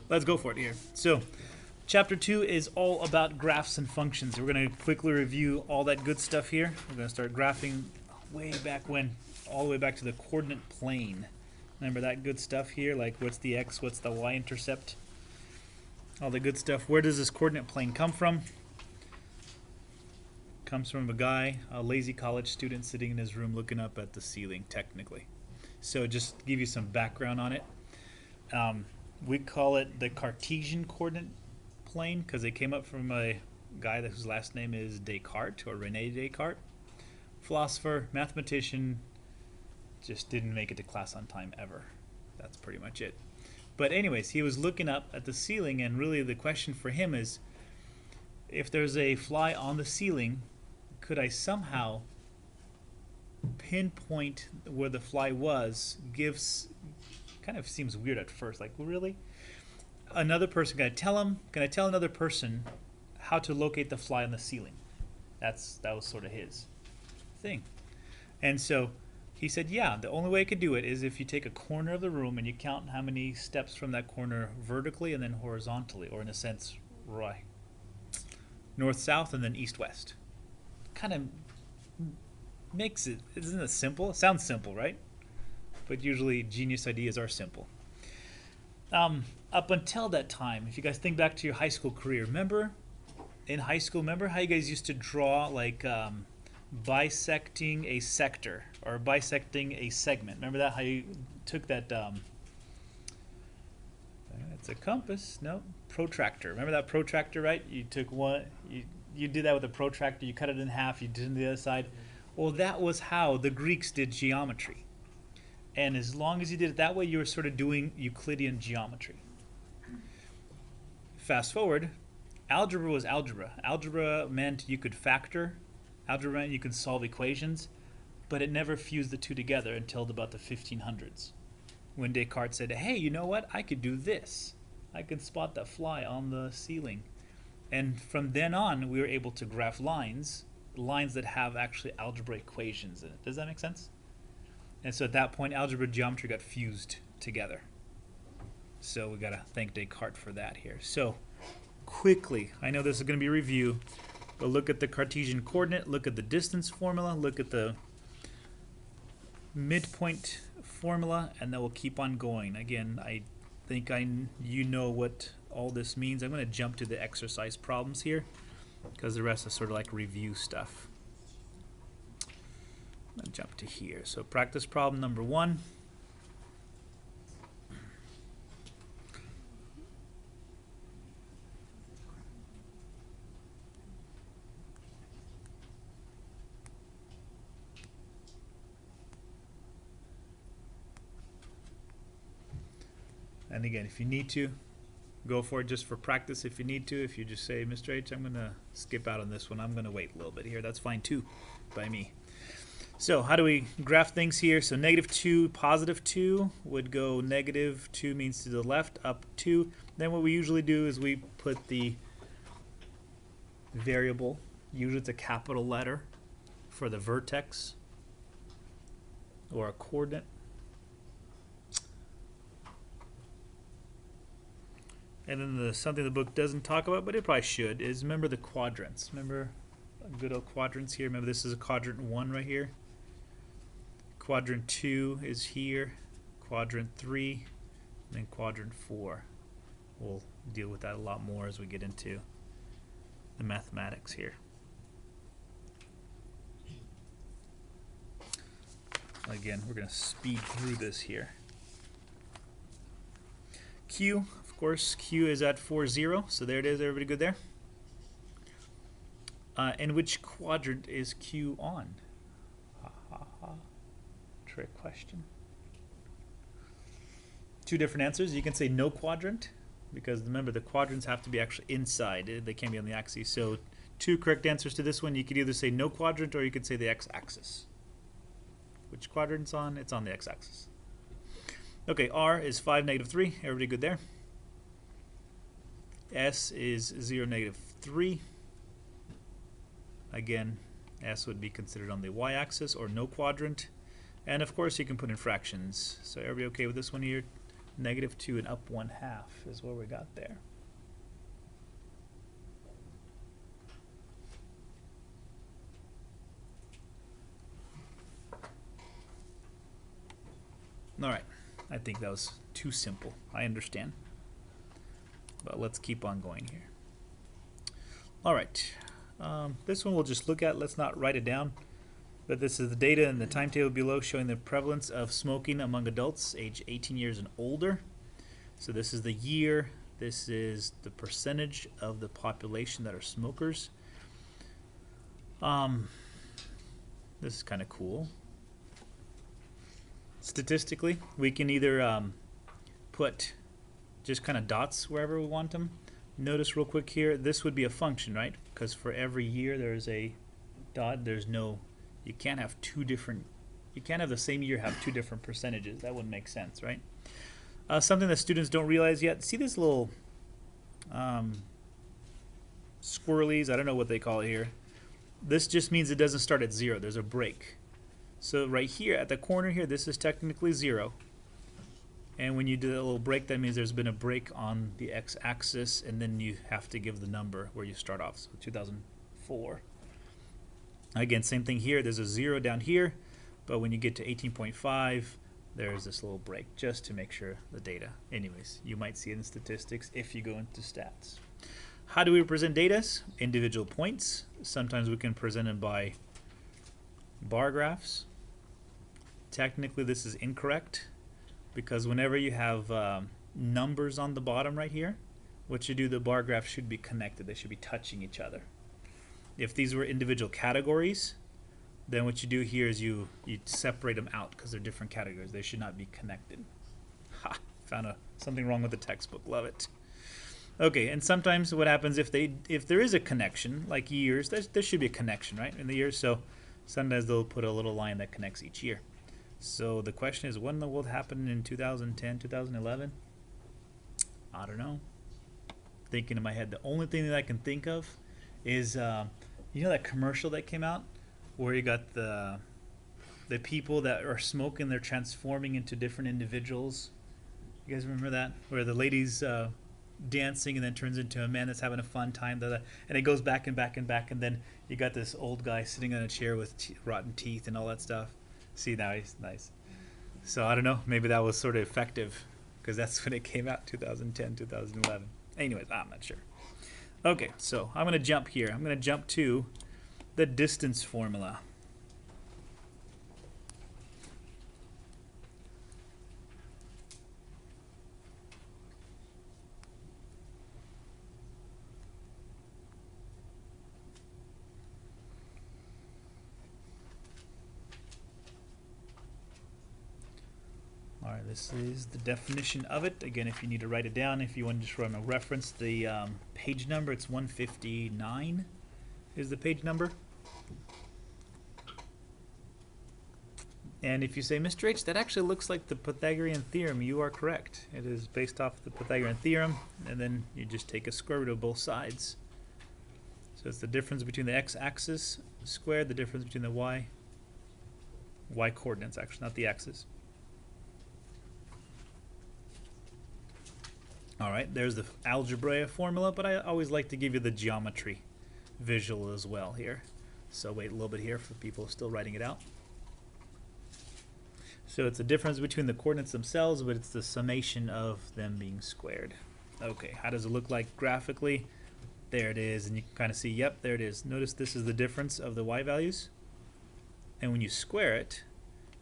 let's go for it here. So, chapter 2 is all about graphs and functions. We're going to quickly review all that good stuff here. We're going to start graphing way back when, all the way back to the coordinate plane. Remember that good stuff here, like what's the x, what's the y-intercept, all the good stuff. Where does this coordinate plane come from? Comes from a guy, a lazy college student sitting in his room looking up at the ceiling, technically. So just to give you some background on it, we call it the Cartesian coordinate plane because it came up from a guy whose last name is Descartes, or René Descartes. Philosopher, mathematician, just didn't make it to class on time ever. That's pretty much it. But anyways, he was looking up at the ceiling, and really the question for him is, if there's a fly on the ceiling, could I somehow pinpoint where the fly was? Kind of seems weird at first, like, really? Another person, can I tell another person how to locate the fly on the ceiling? That was sort of his thing. And so he said, yeah, the only way I could do it is if you take a corner of the room and you count how many steps from that corner vertically and then horizontally, or in a sense, right, north-south and then east-west. Kind of makes it, isn't it simple? It sounds simple, right? But usually genius ideas are simple. Up until that time, if you guys think back to your high school career, remember in high school, remember how you guys used to draw like bisecting a sector or bisecting a segment? Remember that, how you took that, it's a compass, no, protractor. Remember that protractor, right? You took one, you did that with a protractor, you cut it in half, you did it on the other side. Well, that was how the Greeks did geometry. And as long as you did it that way, you were sort of doing Euclidean geometry. Fast forward, algebra was algebra. Algebra meant you could factor. Algebra meant you could solve equations. But it never fused the two together until about the 1500s. When Descartes said, hey, you know what? I could do this. I could spot that fly on the ceiling. And from then on, we were able to graph lines that have actually algebra equations in it. Does that make sense? And so at that point, algebra and geometry got fused together. So we got to thank Descartes for that here. So quickly, I know this is going to be a review, but look at the Cartesian coordinate, look at the distance formula, look at the midpoint formula, and then we'll keep on going. Again, I think you know what all this means. I'm going to jump to the exercise problems here because the rest is sort of like review stuff. I'm going to jump to here. So practice problem number 1. And again, if you need to, go for it just for practice if you need to. If you just say, Mr. H, I'm going to skip out on this one, I'm going to wait a little bit here. That's fine too, by me. So how do we graph things here? So -2, +2 would go -2 means to the left, up 2. Then what we usually do is we put the variable, usually it's a capital letter, for the vertex or a coordinate. And then something the book doesn't talk about, but it probably should, is remember the quadrants. Remember good old quadrants here? Remember this is a quadrant 1 right here. Quadrant 2 is here. Quadrant 3, and then quadrant 4. We'll deal with that a lot more as we get into the mathematics here. Again, we're going to speed through this here. Q, of course, Q is at 4, 0, so there it is. Everybody good there? And which quadrant is Q on? Ha ha ha. Trick question. Two different answers. You can say no quadrant, because remember the quadrants have to be actually inside. They can't be on the axis. So two correct answers to this one. You could either say no quadrant or you could say the x-axis. Which quadrant's on? It's on the x-axis. Okay, R is 5, -3. Everybody good there? S is 0, -3. Again, S would be considered on the y-axis or no quadrant. And of course you can put in fractions. So everybody okay with this one here? -2 and up 1/2 is what we got there. All right, I think that was too simple. I understand. But let's keep on going here. All right, this one we'll just look at. Let's not write it down. But this is the data in the timetable below showing the prevalence of smoking among adults age 18 years and older. So this is the year. This is the percentage of the population that are smokers. This is kind of cool. Statistically, we can either put just kind of dots wherever we want them. Notice real quick here, this would be a function, right? Because for every year there's a dot. There's no, you can't have two different, you can't have the same year have two different percentages. That wouldn't make sense, right? Something that students don't realize yet. See these little squirrelies? I don't know what they call it here. This just means it doesn't start at 0. There's a break. So right here at the corner here, this is technically 0. And when you do that little break, that means there's been a break on the x-axis, and then you have to give the number where you start off. So 2004. Again, same thing here. There's a 0 down here, but when you get to 18.5, there's this little break just to make sure the data. Anyways, you might see it in statistics if you go into stats. How do we present data? Individual points. Sometimes we can present it by bar graphs. Technically, this is incorrect because whenever you have numbers on the bottom right here, what you do, the bar graph should be connected. They should be touching each other. If these were individual categories, then what you do here is you separate them out because they're different categories. They should not be connected. Ha! Found something wrong with the textbook. Love it. Okay, and sometimes what happens if there is a connection, like years, there should be a connection, right, in the years. So sometimes they'll put a little line that connects each year. So the question is, what in the world happened in 2010, 2011? I don't know. Thinking in my head, the only thing that I can think of is, you know that commercial that came out where you got the people that are smoking, they're transforming into different individuals. You guys remember that? Where the lady's dancing and then turns into a man that's having a fun time, and it goes back and back and back, and then you got this old guy sitting on a chair with rotten teeth and all that stuff. See, now he's nice. So I don't know, maybe that was sort of effective because that's when it came out, 2010, 2011. Anyways, I'm not sure. Okay, so I'm going to jump here. I'm going to jump to the distance formula. All right, this is the definition of it. Again, if you need to write it down, if you want to just run a reference, the page number, it's 159 is the page number. And if you say, Mr. H, that actually looks like the Pythagorean theorem, you are correct. It is based off the Pythagorean theorem, and then you just take a square root of both sides. So it's the difference between the x-axis squared, the difference between the y coordinates, actually, not the axis. All right, there's the algebraic formula, but I always like to give you the geometry visual as well here. So wait a little bit here for people still writing it out. So it's the difference between the coordinates themselves, but it's the summation of them being squared. Okay, how does it look like graphically? There it is, and you can kind of see, yep, there it is. Notice this is the difference of the y values. And when you square it,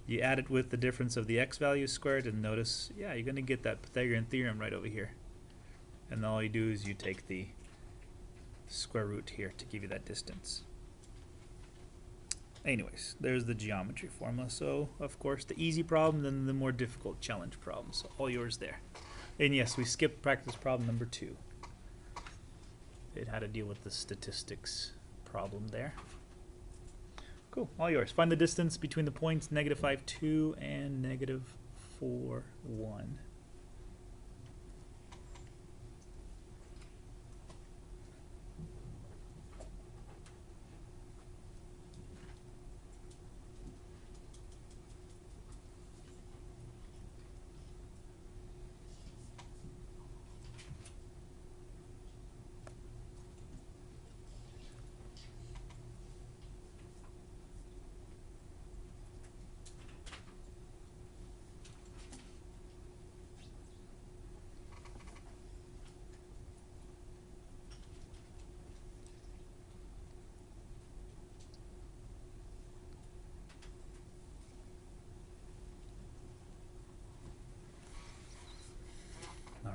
you add it with the difference of the x values squared, and notice, yeah, you're going to get that Pythagorean theorem right over here. And all you do is you take the square root here to give you that distance. Anyways, there's the geometry formula. So, of course, the easy problem, then the more difficult challenge problem. So, all yours there. And yes, we skipped practice problem number 2. It had to deal with the statistics problem there. Cool, all yours. Find the distance between the points -5, 2 and -4, 1.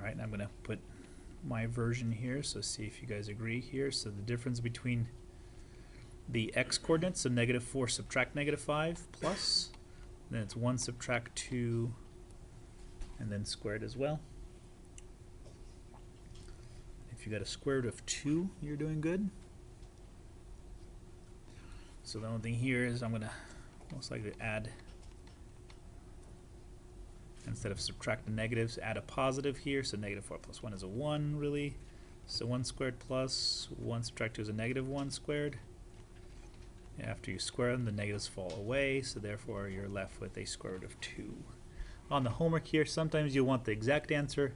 right, and I'm going to put my version here, so see if you guys agree here. So the difference between the x coordinates, so -4 subtract -5 plus, then it's 1 subtract 2 and then squared as well. If you got a square root of 2, you're doing good. So the only thing here is I'm going to most likely add, instead of subtract the negatives, add a positive here. So -4 plus 1 is a 1, really. So 1 squared plus 1 subtract 2 is a -1 squared. After you square them, the negatives fall away, so therefore you're left with a square root of 2. On the homework here, sometimes you want the exact answer,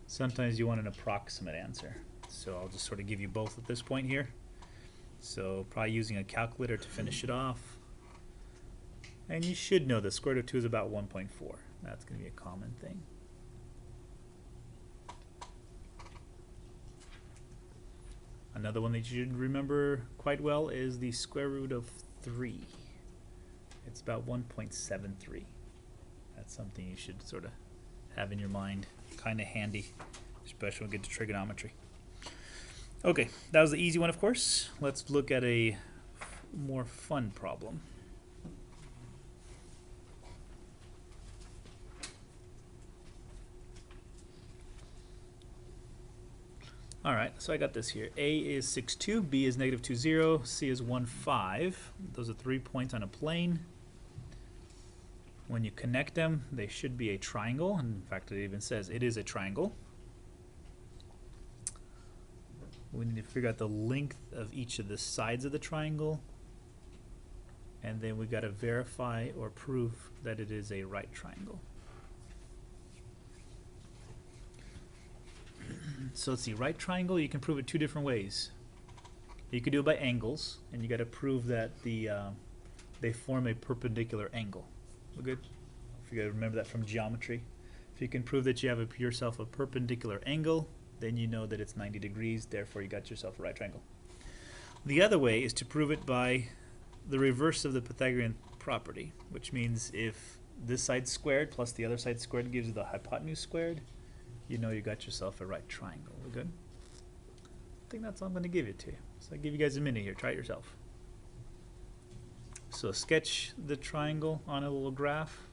sometimes you want an approximate answer. So I'll just sort of give you both at this point here. So probably using a calculator to finish it off. And you should know the square root of 2 is about 1.4. That's going to be a common thing. Another one that you should remember quite well is the square root of 3. It's about 1.73. That's something you should sort of have in your mind. Kind of handy, especially when we get to trigonometry. Okay, that was the easy one, of course. Let's look at a more fun problem. All right, so I got this here. A is 6, 2, B is -2, 0, C is 1, 5. Those are 3 points on a plane. When you connect them, they should be a triangle. And in fact, it even says it is a triangle. We need to figure out the length of each of the sides of the triangle. And then we got to verify or prove that it is a right triangle. So let's see, right triangle, you can prove it 2 different ways. You could do it by angles, and you got to prove that they form a perpendicular angle. We're good? If you got to remember that from geometry. If you can prove that you have yourself a perpendicular angle, then you know that it's 90 degrees, therefore you got yourself a right triangle. The other way is to prove it by the reverse of the Pythagorean property, which means if this side squared plus the other side squared gives you the hypotenuse squared, you know you got yourself a right triangle. We're good? I think that's all I'm going to give it to you. So I'll give you guys a minute here. Try it yourself. So sketch the triangle on a little graph.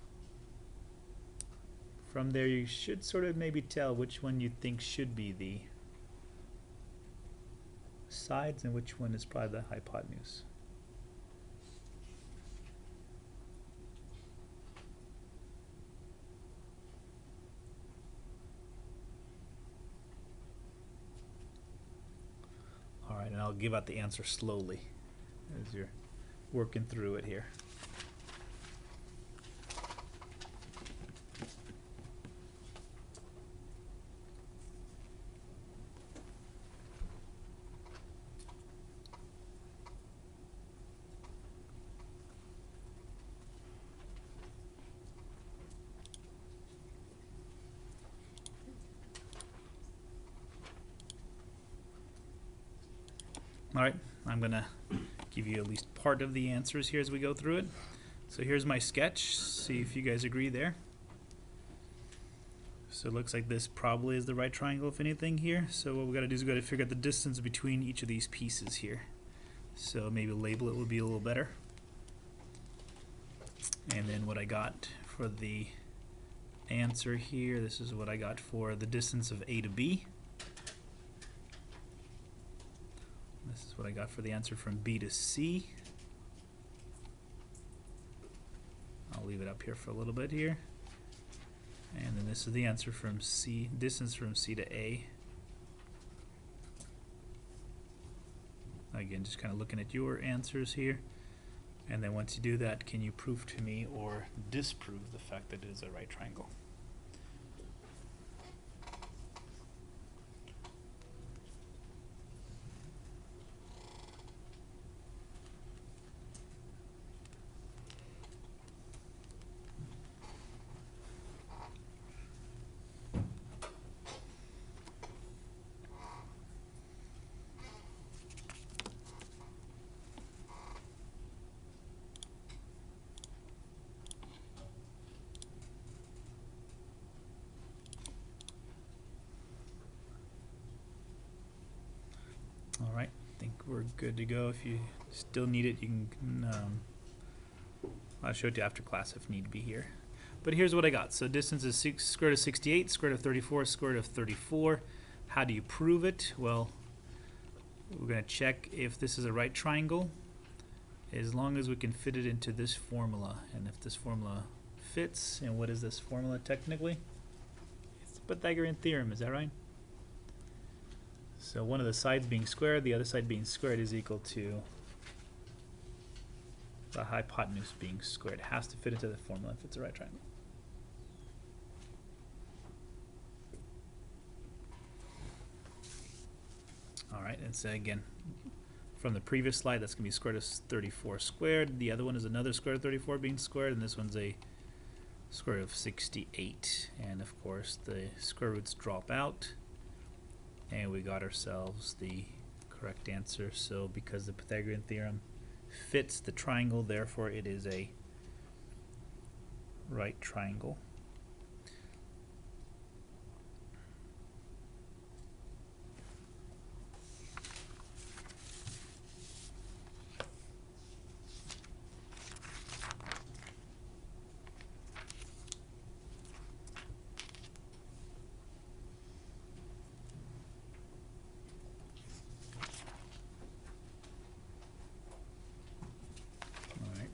From there you should sort of maybe tell which one you think should be the sides and which one is probably the hypotenuse. Alright, and I'll give out the answer slowly as you're working through it here. Alright, I'm going to give you at least part of the answers here as we go through it. So here's my sketch. See if you guys agree there. So it looks like this probably is the right triangle, if anything, here. So what we got to do is we got to figure out the distance between each of these pieces here. So maybe label it would be a little better. And then what I got for the answer here, this is what I got for the distance of A to B. This is what I got for the answer from B to C. I'll leave it up here for a little bit here. And then this is the answer from C, distance from C to A. Again, just kind of looking at your answers here. And then once you do that, can you prove to me or disprove the fact that it is a right triangle? All right, I think we're good to go. If you still need it, you can, I'll show it to you after class if need be here. But here's what I got. So distance is square root of 68, square root of 34, square root of 34. How do you prove it? Well, we're going to check if this is a right triangle, as long as we can fit it into this formula. And if this formula fits, and what is this formula technically? It's the Pythagorean theorem, is that right? So one of the sides being squared, the other side being squared is equal to the hypotenuse being squared. It has to fit into the formula if it's a right triangle. All right, and so again, from the previous slide, that's going to be square root of 34 squared. The other one is another square root of 34 being squared, and this one's a square root of 68. And of course, the square roots drop out, and we got ourselves the correct answer. So because the Pythagorean theorem fits the triangle, therefore it is a right triangle.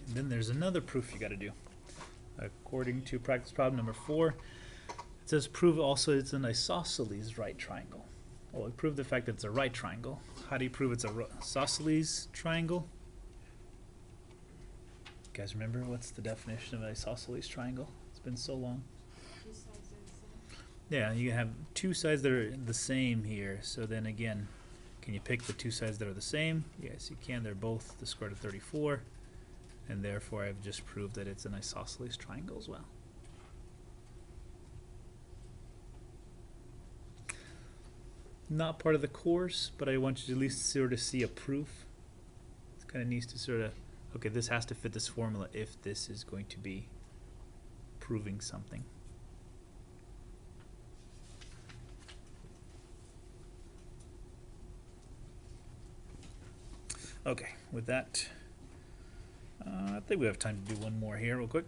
Then there's another proof you got to do. According to practice problem number 4, it says prove also it's an isosceles right triangle. Well, prove the fact that it's a right triangle. How do you prove it's a isosceles triangle? You guys remember what's the definition of an isosceles triangle? It's been so long. Two sides are the same. Yeah, you have two sides that are the same here. So then again, can you pick the two sides that are the same? Yes, you can. They're both the square root of 34. And therefore, I've just proved that it's an isosceles triangle as well. Not part of the course, but I want you to at least sort of see a proof. It's kind of neat to sort of, okay, this has to fit this formula if this is going to be proving something. Okay, with that, I think we have time to do one more here real quick.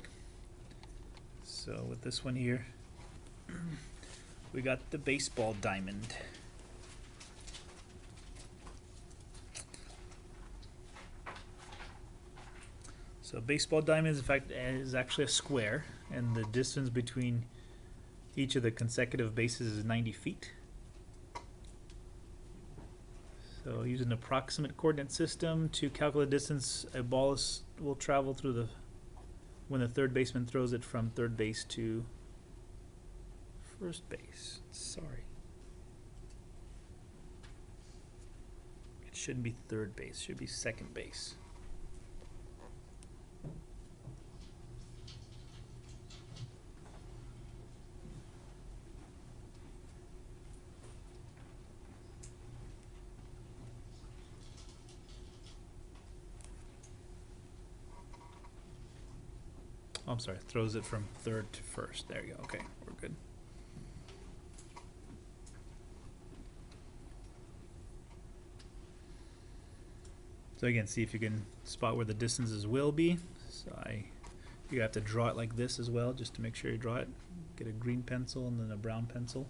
So with this one here, we got the baseball diamond. So baseball diamond is in fact is actually a square, and the distance between each of the consecutive bases is 90 feet. So use an approximate coordinate system to calculate the distance a ball will travel through when the third baseman throws it from third base to first base. Sorry. It shouldn't be third base, it should be second base. Oh, I'm sorry, throws it from third to first. There you go. Okay, we're good. So again, see if you can spot where the distances will be. So you have to draw it like this as well, just to make sure you draw it. Get a green pencil and then a brown pencil.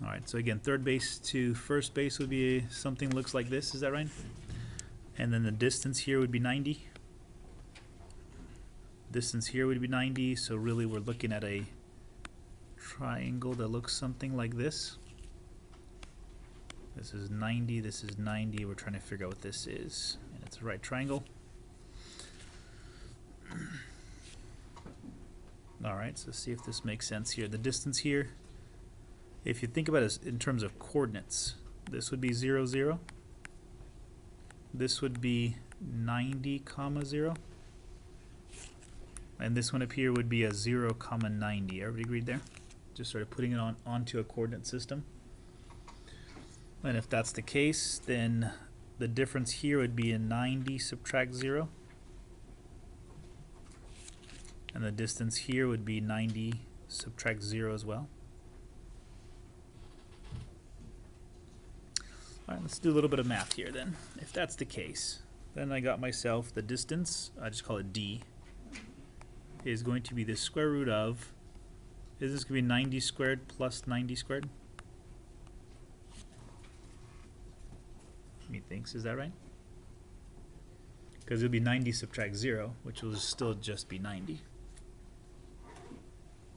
All right, so again, third base to first base would be something looks like this, is that right? And then the distance here would be 90. Distance here would be 90, so really we're looking at a triangle that looks something like this. This is 90, this is 90, we're trying to figure out what this is. And it's a right triangle. All right, so see if this makes sense here. The distance here, if you think about it in terms of coordinates, this would be 0, 0. This would be 90, 0. And this one up here would be a 0, 90. Everybody agreed there? Just sort of putting it onto a coordinate system. And if that's the case, then the difference here would be a 90 subtract 0. And the distance here would be 90 subtract 0 as well. Alright, let's do a little bit of math here then. If that's the case, then I got myself the distance, I just call it d, is going to be the square root of, is this going to be 90 squared plus 90 squared? Methinks, is that right? Because it'll be 90 subtract 0, which will still just be 90.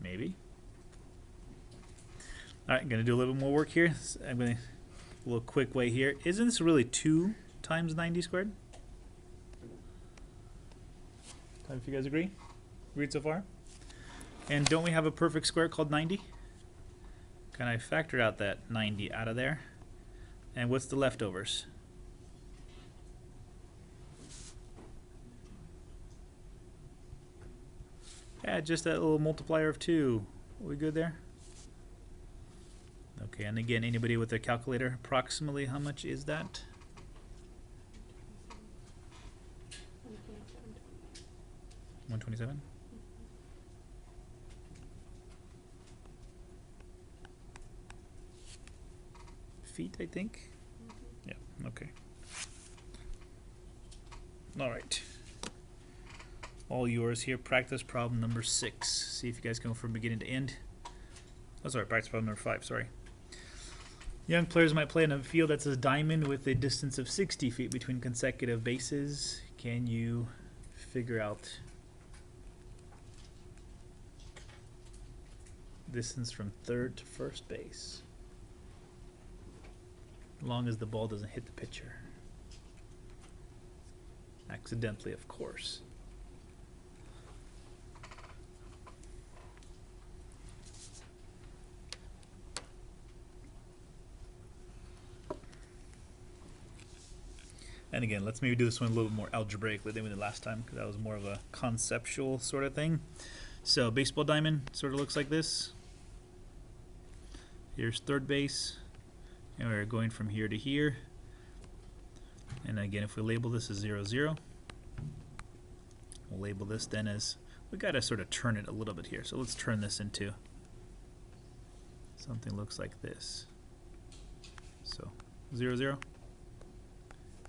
Maybe. Alright, I'm going to do a little more work here. I'm going to, a little quick way here. Isn't this really 2 times 90 squared? If you guys agree? Agreed so far? And don't we have a perfect square called 90? Can I factor out that 90 out of there? And what's the leftovers? Yeah, just that little multiplier of 2. Are we good there? Okay, and again, anybody with a calculator, approximately how much is that? 127? Feet, I think? Yeah, okay. All right. All yours here. Practice problem number 6. See if you guys can go from beginning to end. Oh, sorry, practice problem number 5, sorry. Young players might play in a field that says diamond with a distance of 60 feet between consecutive bases. Can you figure out distance from third to first base? As long as the ball doesn't hit the pitcher. Accidentally, of course. And again, let's maybe do this one a little more algebraically than we did last time, because that was more of a conceptual sort of thing. So baseball diamond sort of looks like this. Here's third base, and we're going from here to here. And again, if we label this as 0, 0, we'll label this then as, we got to sort of turn it a little bit here. So let's turn this into something looks like this. So 0, 0.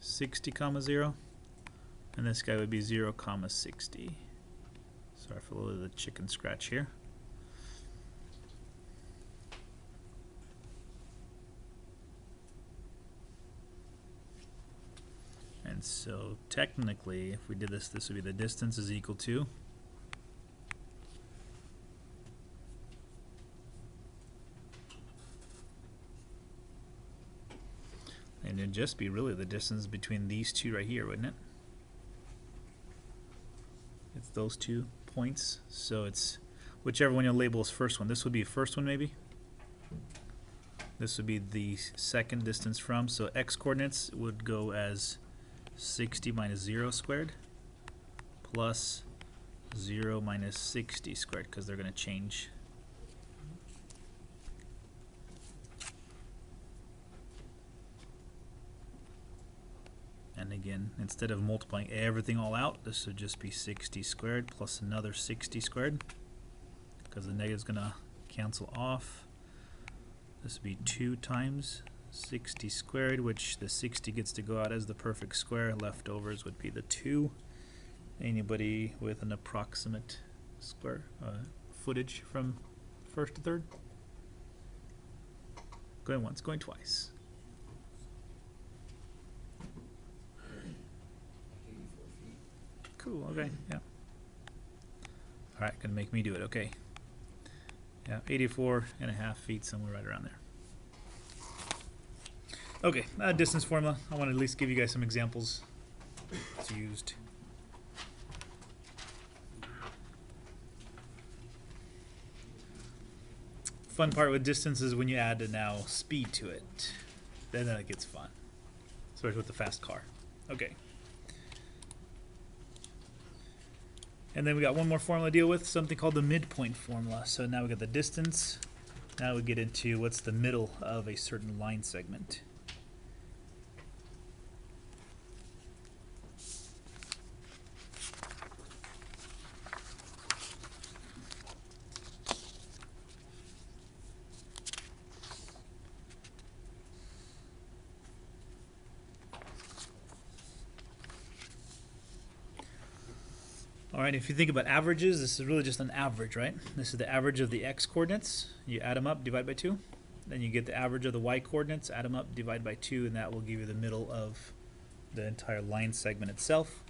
60, 0, and this guy would be 0, 60. Sorry for a little bit of the chicken scratch here. And so technically, if we did this, this would be the distance is equal to and it'd just be really the distance between these two right here, wouldn't it? It's those 2 points. So it's whichever one you'll label as first one. This would be first one maybe. This would be the second distance from. So x coordinates would go as 60 minus 0 squared plus 0 minus 60 squared, because they're going to change. And again, instead of multiplying everything all out, this would just be 60 squared plus another 60 squared, because the negative is going to cancel off. This would be 2 times 60 squared, which the 60 gets to go out as the perfect square. Leftovers would be the 2. Anybody with an approximate square footage from first to third? Going once, going twice. 84 feet. Cool, okay, yeah. Alright, gonna make me do it, okay. Yeah, 84.5 feet, somewhere right around there. Okay, distance formula. I want to at least give you guys some examples. It's used. fun part with distance is when you add now speed to it. Then it gets fun. Especially with the fast car. Okay. And then we got one more formula to deal with, something called the midpoint formula. So now we got the distance. Now we get into what's the middle of a certain line segment. All right, if you think about averages, this is really just an average, right? This is the average of the x coordinates. You add them up, divide by 2. Then you get the average of the y coordinates, add them up, divide by 2, and that will give you the middle of the entire line segment itself.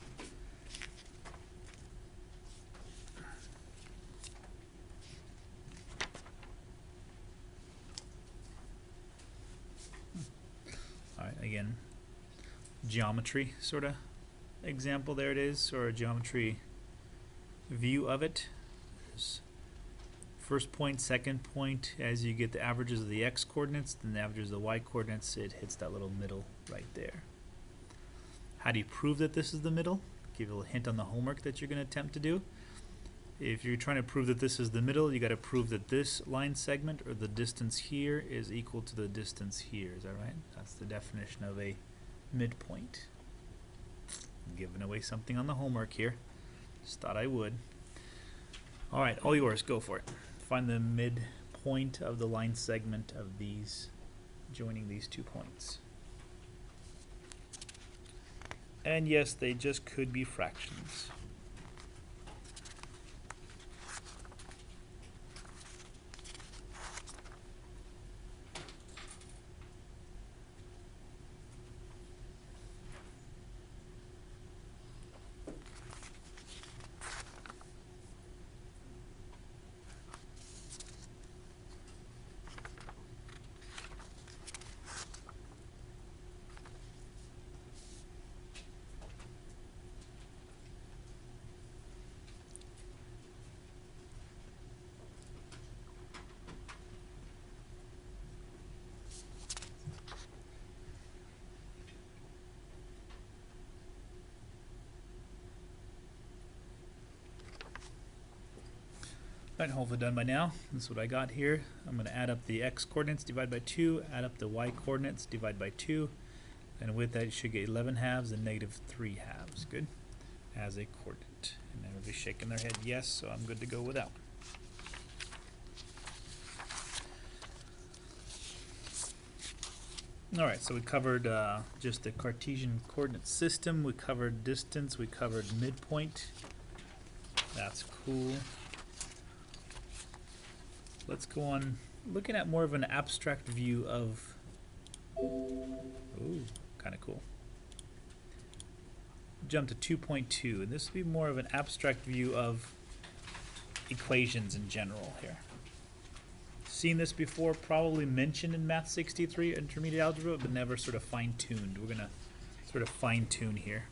All right, again, geometry sort of example, there it is, or a geometry view of it. There's first point, second point, as you get the averages of the x coordinates, then the averages of the y coordinates, it hits that little middle right there. How do you prove that this is the middle? Give you a little hint on the homework that you're going to attempt to do. If you're trying to prove that this is the middle, you got to prove that this line segment, or the distance here, is equal to the distance here. Is that right? That's the definition of a midpoint. I'm giving away something on the homework here. Just thought I would. All right, all yours. Go for it. Find the midpoint of the line segment of these, joining these 2 points. And yes, they just could be fractions. Alright, hopefully done by now. This is what I got here. I'm going to add up the x coordinates, divide by 2, add up the y coordinates, divide by 2, and with that you should get 11 halves and negative 3 halves. Good? As a coordinate. And everybody's shaking their head yes, so I'm good to go with that one. Alright, so we covered just the Cartesian coordinate system, we covered distance, we covered midpoint. That's cool. Let's go on looking at more of an abstract view of, ooh, kind of cool. Jump to 2.2, and this will be more of an abstract view of equations in general here. Seen this before, probably mentioned in Math 63, intermediate algebra, but never sort of fine-tuned. We're going to sort of fine-tune here.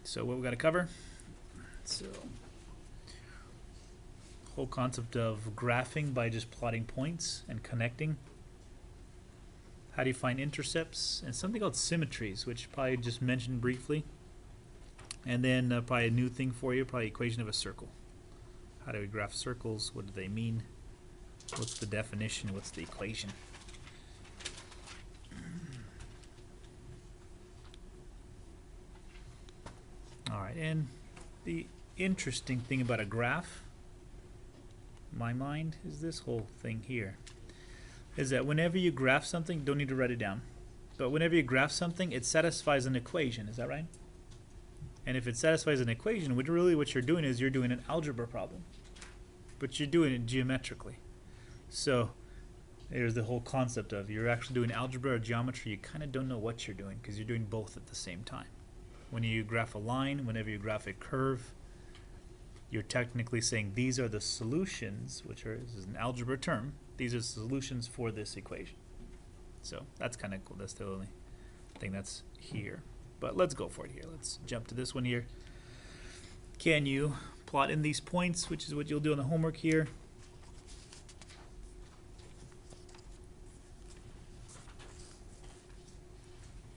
So what we got to cover? So whole concept of graphing by just plotting points and connecting. How do you find intercepts? And something called symmetries, which probably just mentioned briefly. And then probably a new thing for you, probably equation of a circle. How do we graph circles? What do they mean? What's the definition? What's the equation? Alright, and the interesting thing about a graph, my mind, is this whole thing here, is that whenever you graph something, you don't need to write it down, but whenever you graph something, it satisfies an equation. Is that right? And if it satisfies an equation, what you're doing is you're doing an algebra problem, but you're doing it geometrically. So there's the whole concept of you're actually doing algebra or geometry. You kind of don't know what you're doing because you're doing both at the same time. When you graph a line, whenever you graph a curve, you're technically saying these are the solutions, this is an algebra term, these are the solutions for this equation. So that's kind of cool. That's the only thing that's here. But let's go for it here. Let's jump to this one here. Can you plot in these points, which is what you'll do on the homework here.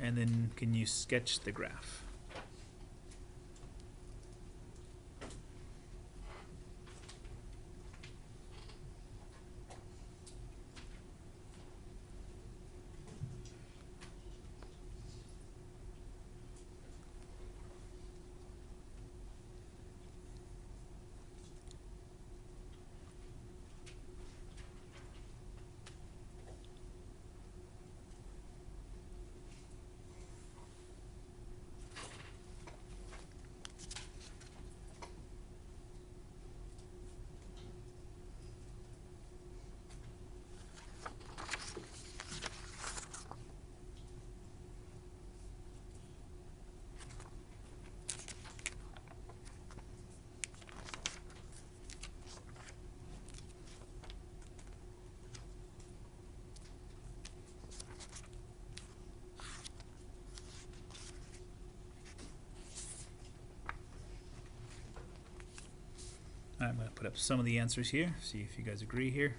And then can you sketch the graph? I'm going to put up some of the answers here, see if you guys agree here.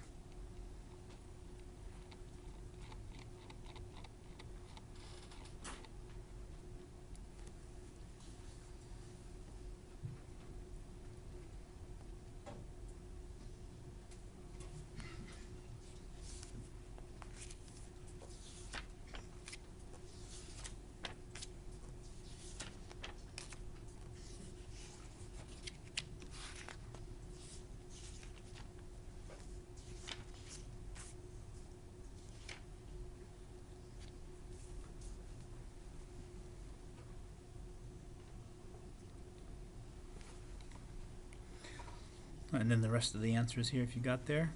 And then the rest of the answers here if you got there.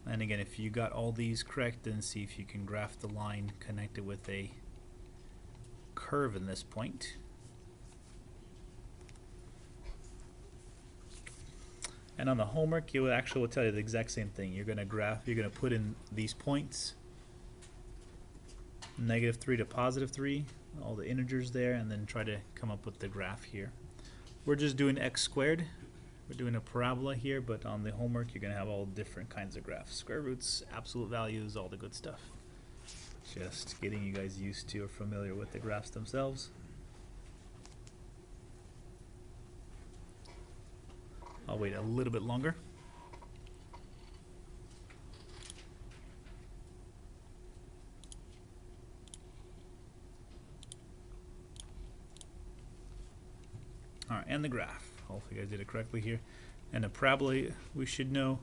And again, if you got all these correct, then see if you can graph the line connected with a curve in this point. And on the homework, you actually will tell you the exact same thing. You're going to graph, you're going to put in these points, -3 to +3, all the integers there, and then try to come up with the graph here. We're just doing x squared. We're doing a parabola here, but on the homework you're going to have all different kinds of graphs. Square roots, absolute values, all the good stuff. Just getting you guys used to or familiar with the graphs themselves. I'll wait a little bit longer. Alright, and the graph. Hopefully you guys did it correctly here. And a parabola, we should know,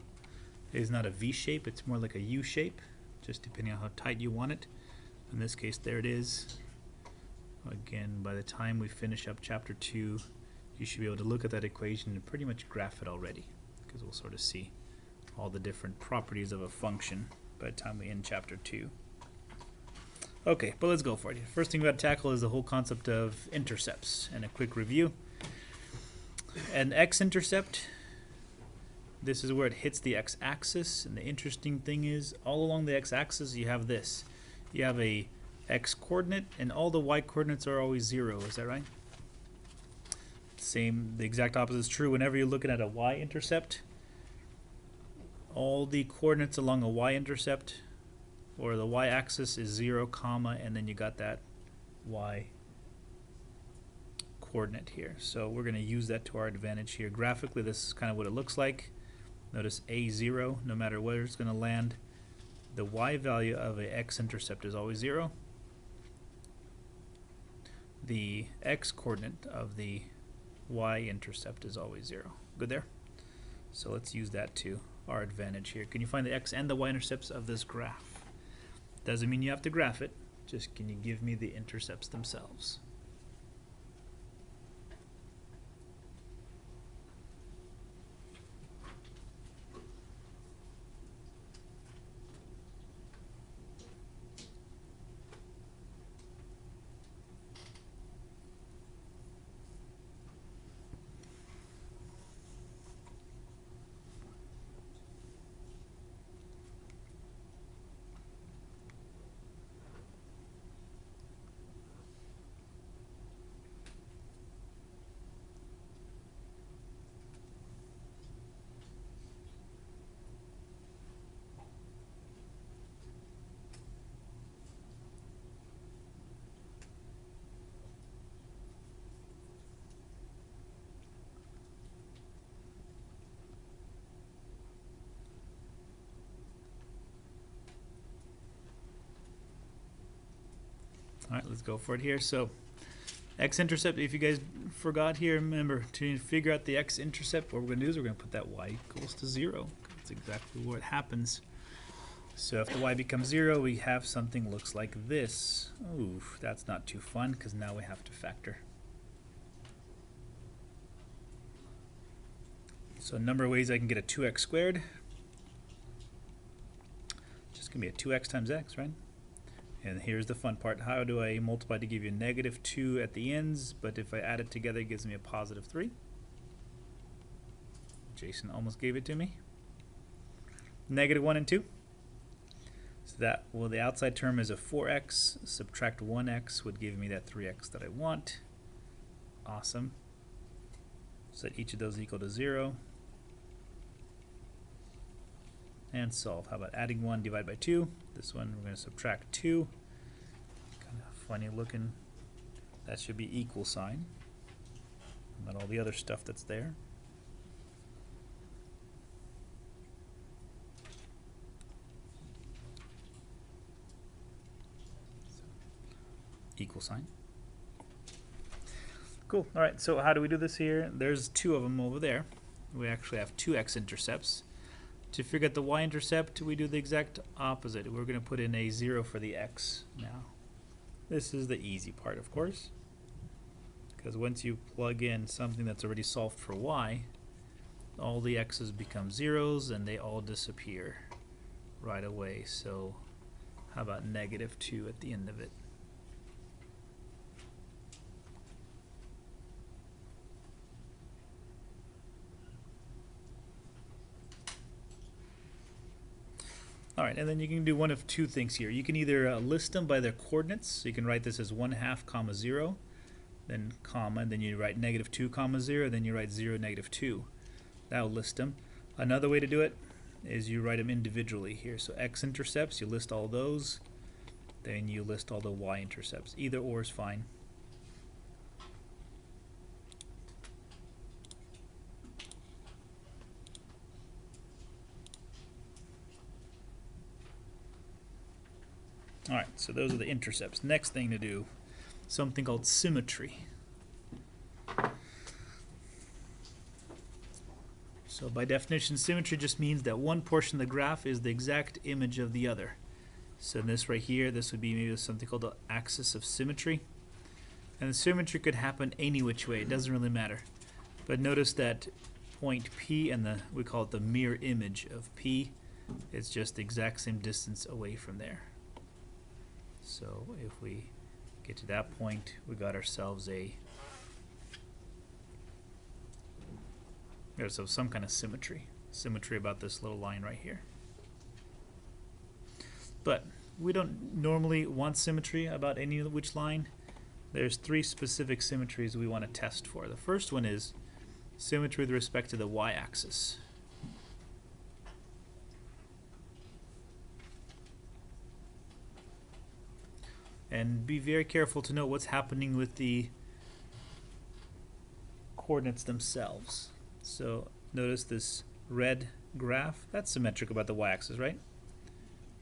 is not a V shape, it's more like a U shape, just depending on how tight you want it. In this case, there it is. Again, by the time we finish up chapter 2, you should be able to look at that equation and pretty much graph it already, because we'll sort of see all the different properties of a function by the time we end chapter 2. Okay, but let's go for it. First thing we got to tackle is the whole concept of intercepts, and a quick review. An x-intercept, this is where it hits the x-axis, and the interesting thing is all along the x-axis you have this. You have a x-coordinate, and all the y-coordinates are always 0. Is that right? The exact opposite is true whenever you're looking at a y-intercept. All the coordinates along a y-intercept or the y-axis is 0, comma, and then you got that y coordinate here. So we're going to use that to our advantage here. Graphically, this is kind of what it looks like. Notice A0, no matter where it's going to land, the y value of a x-intercept is always 0. The x-coordinate of the y-intercept is always 0. Good there? So let's use that to our advantage here. Can you find the x and the y-intercepts of this graph? Doesn't mean you have to graph it, just can you give me the intercepts themselves? All right, let's go for it here. So x-intercept, if you guys forgot here, remember to figure out the x-intercept, what we're going to do is we're going to put that y equals to 0. That's exactly what happens. So if the y becomes 0, we have something looks like this. Ooh, that's not too fun because now we have to factor. So a number of ways I can get a 2x squared. Just going to be a 2x times x, right? And here's the fun part. How do I multiply to give you a negative 2 at the ends, but if I add it together, it gives me a positive 3? Jason almost gave it to me. Negative 1 and 2. So that, well, the outside term is a 4x. Subtract 1x would give me that 3x that I want. Awesome. Set each of those equal to 0. And solve. How about adding 1 divided by 2? This one we're going to subtract 2. Kind of funny looking. That should be equal sign. Not all the other stuff that's there. Equal sign. Cool. All right, so how do we do this here? There's 2 of them over there. We actually have 2 x-intercepts. To figure out the y-intercept, we do the exact opposite. We're going to put in a 0 for the x now. This is the easy part, of course, because once you plug in something that's already solved for y, all the x's become zeros and they all disappear right away. So how about negative 2 at the end of it? All right, and then you can do one of 2 things here. You can either list them by their coordinates. So you can write this as 1/2 comma 0, then comma, and then you write negative 2 comma 0, then you write 0 negative 2. That will list them. Another way to do it is you write them individually here. So x-intercepts, you list all those, then you list all the y-intercepts. Either or is fine. All right, so those are the intercepts. Next thing to do, something called symmetry. So by definition, symmetry just means that one portion of the graph is the exact image of the other. So this right here, this would be maybe something called the axis of symmetry. And the symmetry could happen any which way. It doesn't really matter. But notice that point P and we call it the mirror image of P. It's just the exact same distance away from there. So if we get to that point, we got ourselves some kind of symmetry about this little line right here. But we don't normally want symmetry about any which line. There's 3 specific symmetries we want to test for. The first one is symmetry with respect to the y-axis. And be very careful to note what's happening with the coordinates themselves. So notice this red graph, that's symmetric about the y-axis, right?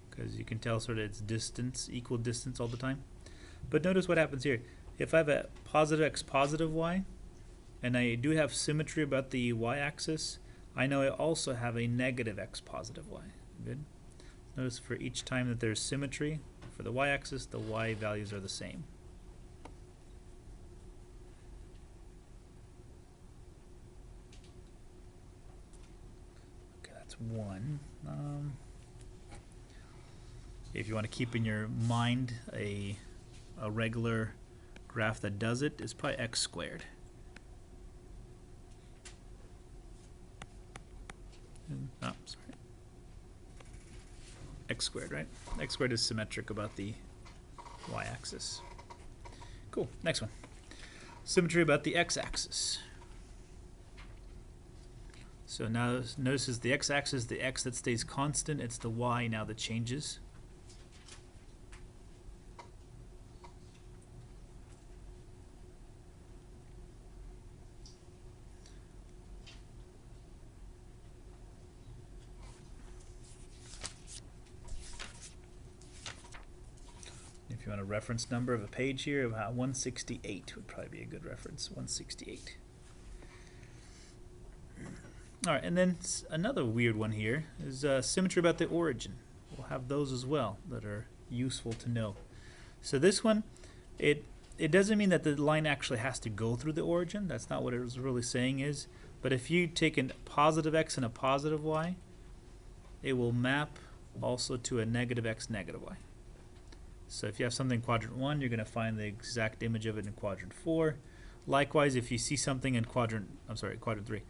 Because you can tell sort of it's distance, equal distance all the time. But notice what happens here. If I have a positive x, positive y, and I do have symmetry about the y-axis, I know I also have a negative x, positive y. Good? Notice for each time that there's symmetry, for the y-axis, the y values are the same. Okay, that's one. If you want to keep in your mind a regular graph that does it, it's probably x squared. Oh, sorry. X squared, right? X squared is symmetric about the y-axis. Cool. Next one. Symmetry about the x-axis. So now notice is the x-axis the x that stays constant. It's the y now that changes. want a reference number of a page here, about 168 would probably be a good reference. 168. All right, and then another weird one here is symmetry about the origin. We'll have those as well that are useful to know. So this one, it doesn't mean that the line actually has to go through the origin. That's not what it was really saying is. But if you take a positive x and a positive y, it will map also to a negative x, negative y. So if you have something in quadrant 1, you're going to find the exact image of it in quadrant 4. Likewise, if you see something in quadrant 3.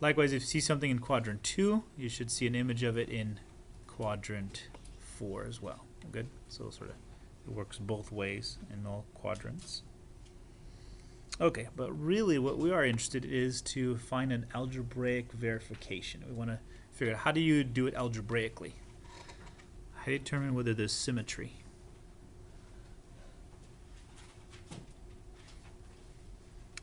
Likewise, if you see something in quadrant 2, you should see an image of it in quadrant 4 as well. Good? So sort of it works both ways in all quadrants. Okay, but really what we are interested in is to find an algebraic verification. We want to figure out how do you do it algebraically? How do you determine whether there's symmetry?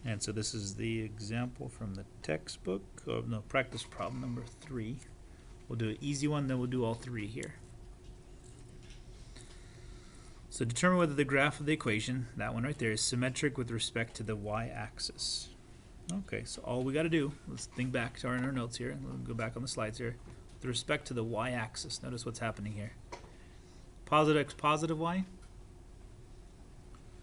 And so this is the example from the textbook, or no, practice problem number 3. We'll do an easy one, then we'll do all 3 here. So determine whether the graph of the equation, that one right there, is symmetric with respect to the y-axis. Okay, so all we got to do, let's think back to our notes here, and we'll go back on the slides here. With respect to the y-axis, notice what's happening here. Positive x, positive y,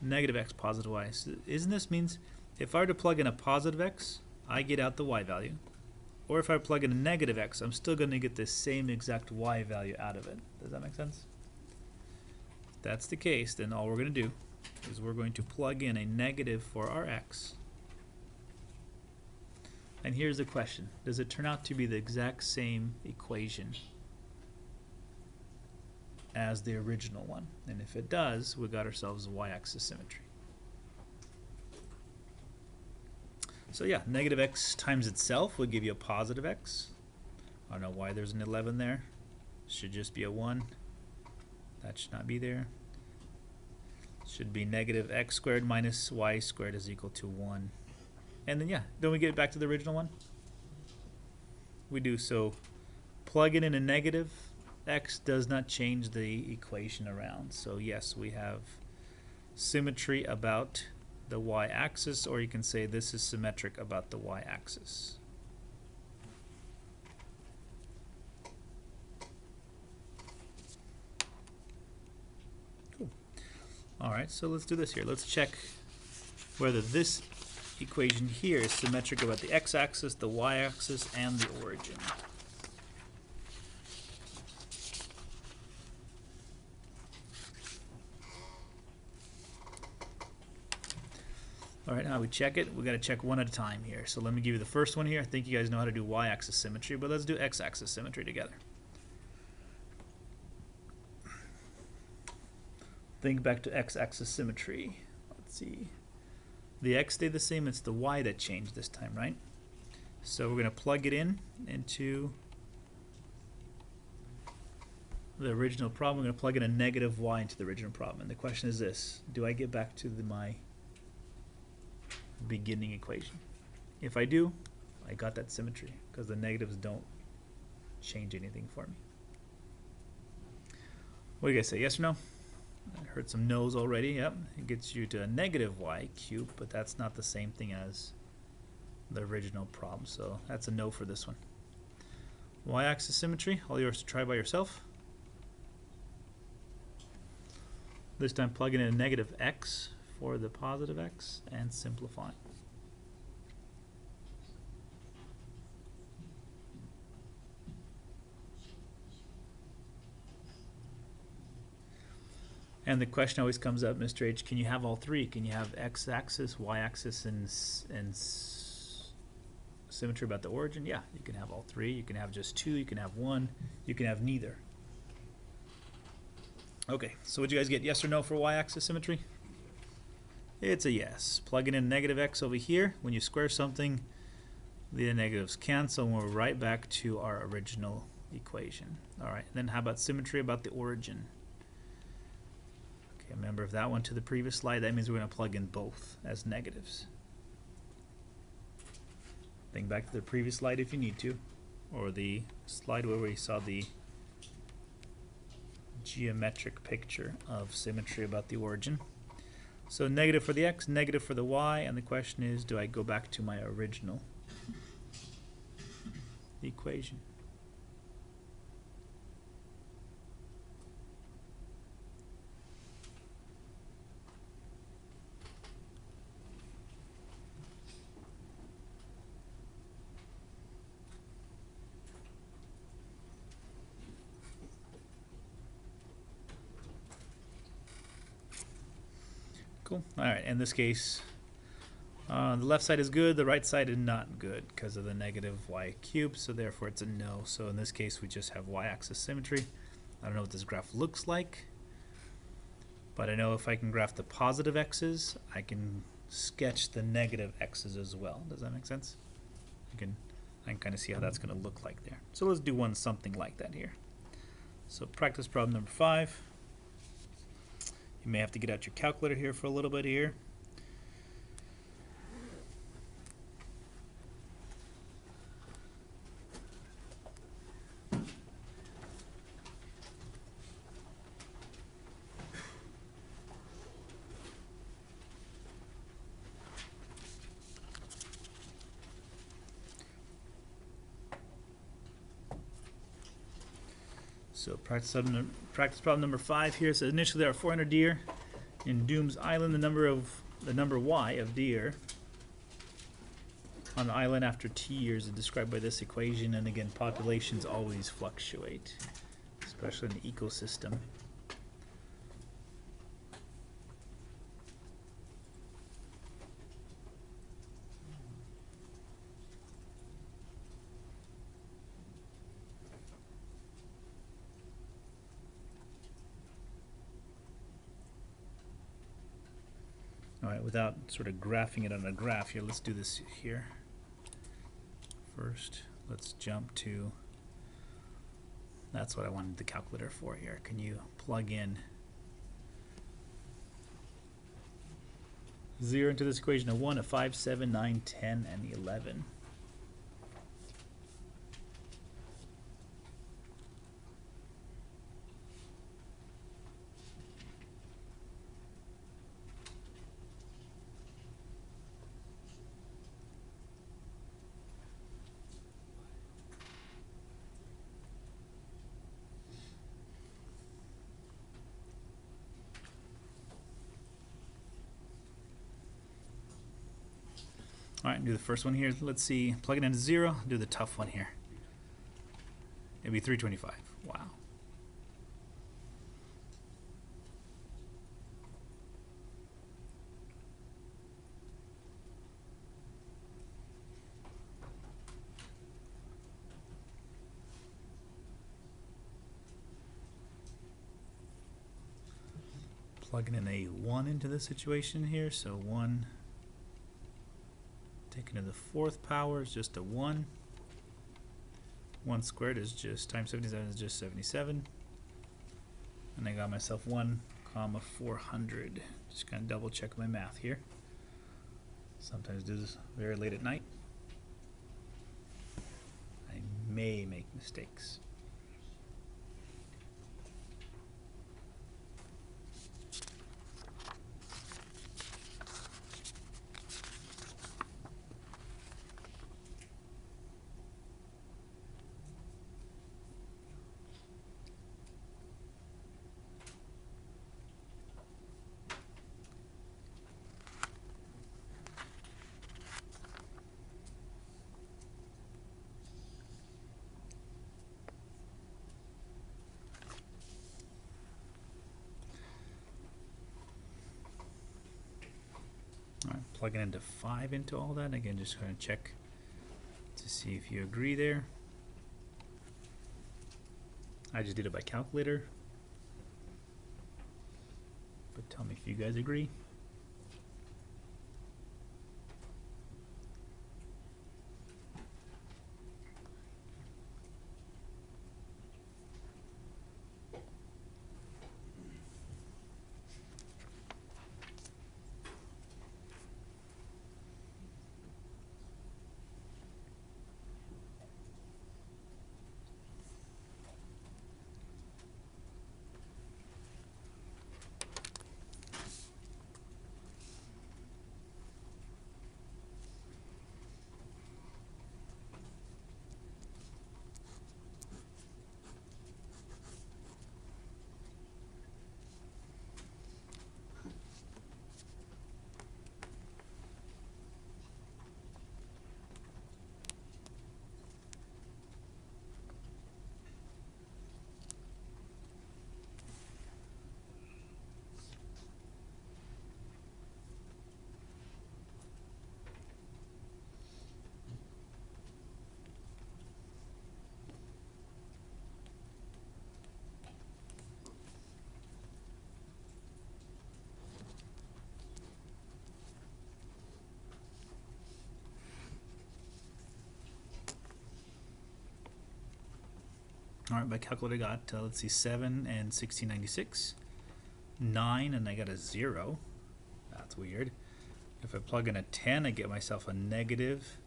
negative x, positive y. So isn't this means if I were to plug in a positive x, I get out the y value. Or if I plug in a negative x, I'm still going to get the same exact y value out of it. Does that make sense? If that's the case, then all we're going to do is we're going to plug in a negative for our x. And here's the question. Does it turn out to be the exact same equation as the original one? And if it does, we got ourselves a y-axis symmetry. So yeah, negative x times itself would give you a positive x. I don't know why there's an 11 there. Should just be a 1. That should not be there. Should be negative x squared minus y squared is equal to 1. And then yeah, don't we get back to the original one? We do. So plug it in a negative x does not change the equation around. So yes, we have symmetry about the y-axis, or you can say this is symmetric about the y-axis. Cool. All right, so let's do this here. Let's check whether this equation here is symmetric about the x-axis, the y-axis, and the origin. All right, now we check it. We got to check one at a time here. So let me give you the first one here. I think you guys know how to do y-axis symmetry, but let's do x-axis symmetry together. Think back to x-axis symmetry. Let's see. The x stayed the same. It's the y that changed this time, right? So we're going to plug it in into the original problem. We're going to plug in a negative y into the original problem. And the question is this. Do I get back to my beginning equation? If I do, I got that symmetry because the negatives don't change anything for me. What do you guys say? Yes or no? I heard some no's already. Yep, it gets you to a negative y cubed, but that's not the same thing as the original problem, so that's a no for this one. Y-axis symmetry, all yours to try by yourself. This time plugging in a negative x for the positive x and simplifying. And the question always comes up, Mr. H, can you have all 3? Can you have x-axis, y-axis, and symmetry about the origin? Yeah, you can have all 3. You can have just 2. You can have 1. You can have neither. Okay, so what'd you guys get? Yes or no for y-axis symmetry? It's a yes. Plugging in negative x over here. When you square something, the negatives cancel, and we're right back to our original equation. All right, then how about symmetry about the origin? Okay, remember if that went to the previous slide, that means we're going to plug in both as negatives. Think back to the previous slide if you need to, or the slide where we saw the geometric picture of symmetry about the origin. So negative for the x, negative for the y, and the question is, do I go back to my original equation? Cool. All right, in this case, the left side is good, the right side is not good because of the negative y cubed, so therefore it's a no. So in this case, we just have y-axis symmetry. I don't know what this graph looks like, but I know if I can graph the positive x's, I can sketch the negative x's as well. Does that make sense? I can kind of see how that's going to look like there. So let's do one something like that here. So practice problem number 5. You may have to get out your calculator here for a little bit here. So practice problem number 5 here. So initially there are 400 deer in Doom's Island. The number y of deer on the island after T years is described by this equation. And again, populations always fluctuate, especially in the ecosystem. All right, without sort of graphing it on a graph here, let's do this here. First, let's jump to, that's what I wanted the calculator for here. Can you plug in 0 into this equation? A 1, a 5, 7, 9, 10, and 11. All right, do the first one here. Let's see, plug it into 0, do the tough one here. It'd be 325. Wow. Plugging in a 1 into this situation here, so 1 taken to the 4th power is just a 1. 1 squared is just, times 77 is just 77. And I got myself 1 comma 400. Just kind of double check my math here. Sometimes do this very late at night. I may make mistakes. All right, plugging into 5 into all that. Again, just going to check to see if you agree there. I just did it by calculator, but tell me if you guys agree. All right, my calculator got, let's see, 7 and 1696. 9 and I got a 0. That's weird. If I plug in a 10, I get myself a negative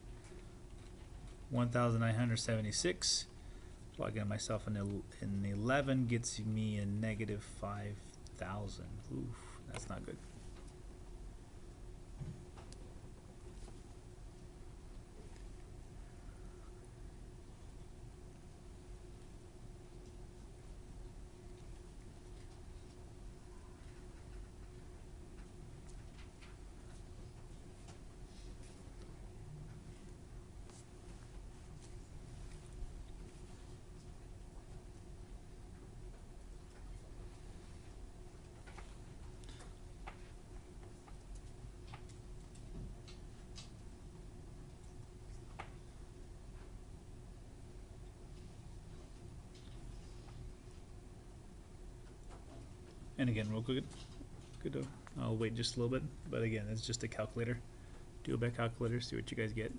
1976. Plug in myself an 11 gets me a negative 5000. Oof, that's not good. And again, real quick, I'll wait just a little bit, but again, it's just a calculator. Do it by calculator, see what you guys get.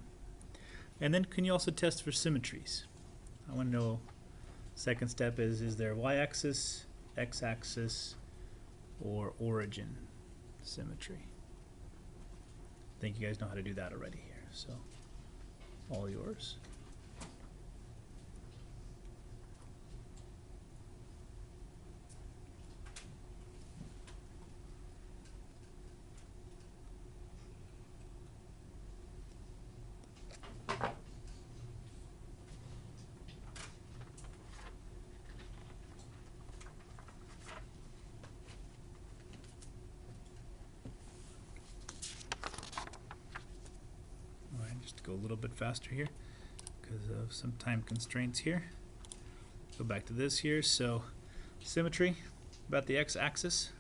And then can you also test for symmetries? I want to know, second step is there y-axis, x-axis, or origin symmetry? I think you guys know how to do that already here, so all yours. Go a little bit faster here because of some time constraints here. Go back to this here. So symmetry about the x-axis.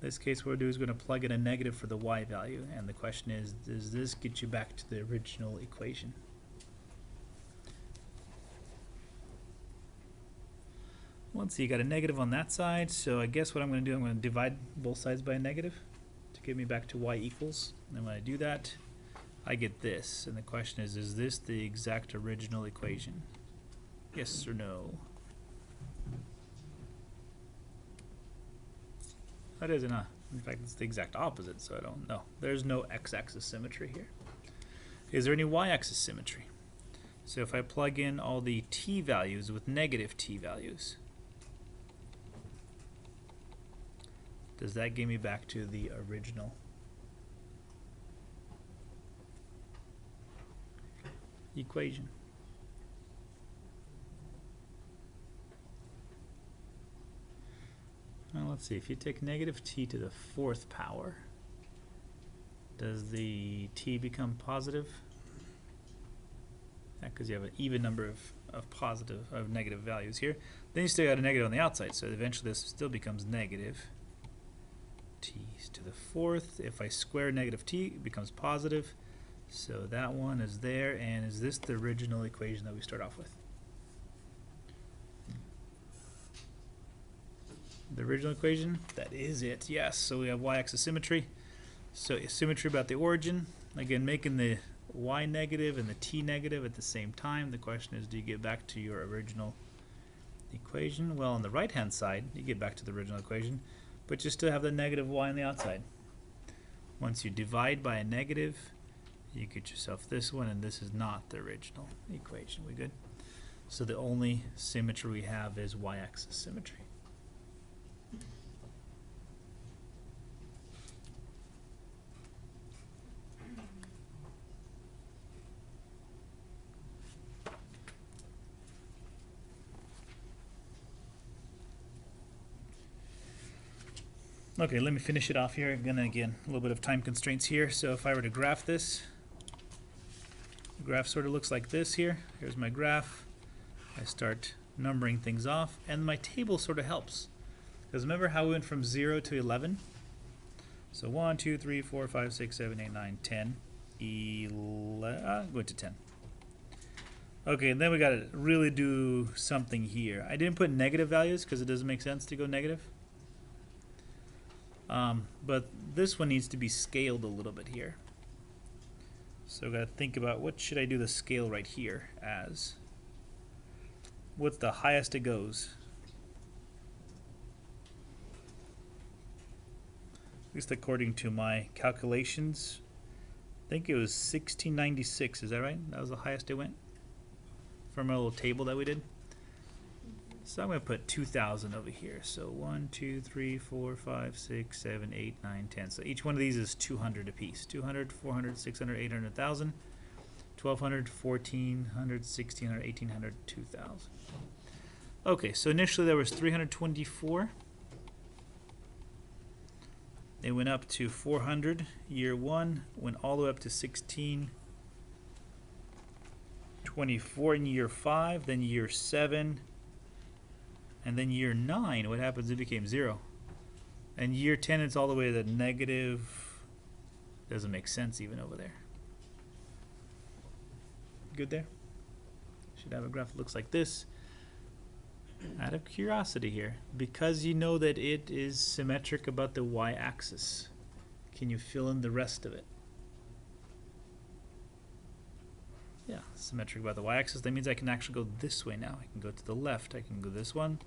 In this case, what we'll do is going to plug in a negative for the y value, and the question is, does this get you back to the original equation? Let's see, you got a negative on that side, so I guess what I'm going to do, I'm going to divide both sides by a negative to get me back to y equals. And when I do that, I get this, and the question is this the exact original equation? Yes or no? That isn't a, in fact, it's the exact opposite, so I don't know. There's no x-axis symmetry here. Is there any y-axis symmetry? So if I plug in all the t values with negative t values, does that get me back to the original equation? Well, let's see, if you take negative t to the 4th power, does the t become positive? Yeah, because you have an even number of negative values here. Then you still got a negative on the outside, so eventually this still becomes negative t to the 4th. If I square negative t, it becomes positive. So that one is there, and is this the original equation that we start off with? The original equation, that is it, yes. So we have y-axis symmetry. So symmetry about the origin, again making the y negative and the t negative at the same time. The question is, do you get back to your original equation? Well, on the right hand side, you get back to the original equation, but you still have the negative y on the outside. Once you divide by a negative, you get yourself this one, and this is not the original equation. We good? So the only symmetry we have is y-axis symmetry. Okay, let me finish it off here. Again, a little bit of time constraints here. So if I were to graph this, the graph sort of looks like this here. Here's my graph. I start numbering things off, and my table sort of helps. Because remember how we went from 0 to 11? So 1, 2, 3, 4, 5, 6, 7, 8, 9, 10, 11, going to 10. Okay, and then we got to really do something here. I didn't put negative values because it doesn't make sense to go negative. But this one needs to be scaled a little bit here. So I've got to think about what should I do the scale right here as. what's the highest it goes? At least according to my calculations, I think it was 1696. Is that right? That was the highest it went from a little table that we did. So I'm going to put 2,000 over here. So 1, 2, 3, 4, 5, 6, 7, 8, 9, 10. So each one of these is 200 apiece. 200, 400, 600, 800, 1,000. 1,200, 1,400, 1,600, 1,800, 2,000. Okay, so initially there was 324. It went up to 400 year 1, went all the way up to 1624 in year 5, then year 7, and then year 9, what happens? It became 0. And year 10, it's all the way to the negative. Doesn't make sense even over there. Good there? Should have a graph that looks like this. Out of curiosity here, because you know that it is symmetric about the y-axis, can you fill in the rest of it? Yeah, symmetric about the y-axis. That means I can actually go this way now. I can go to the left. I can go this one,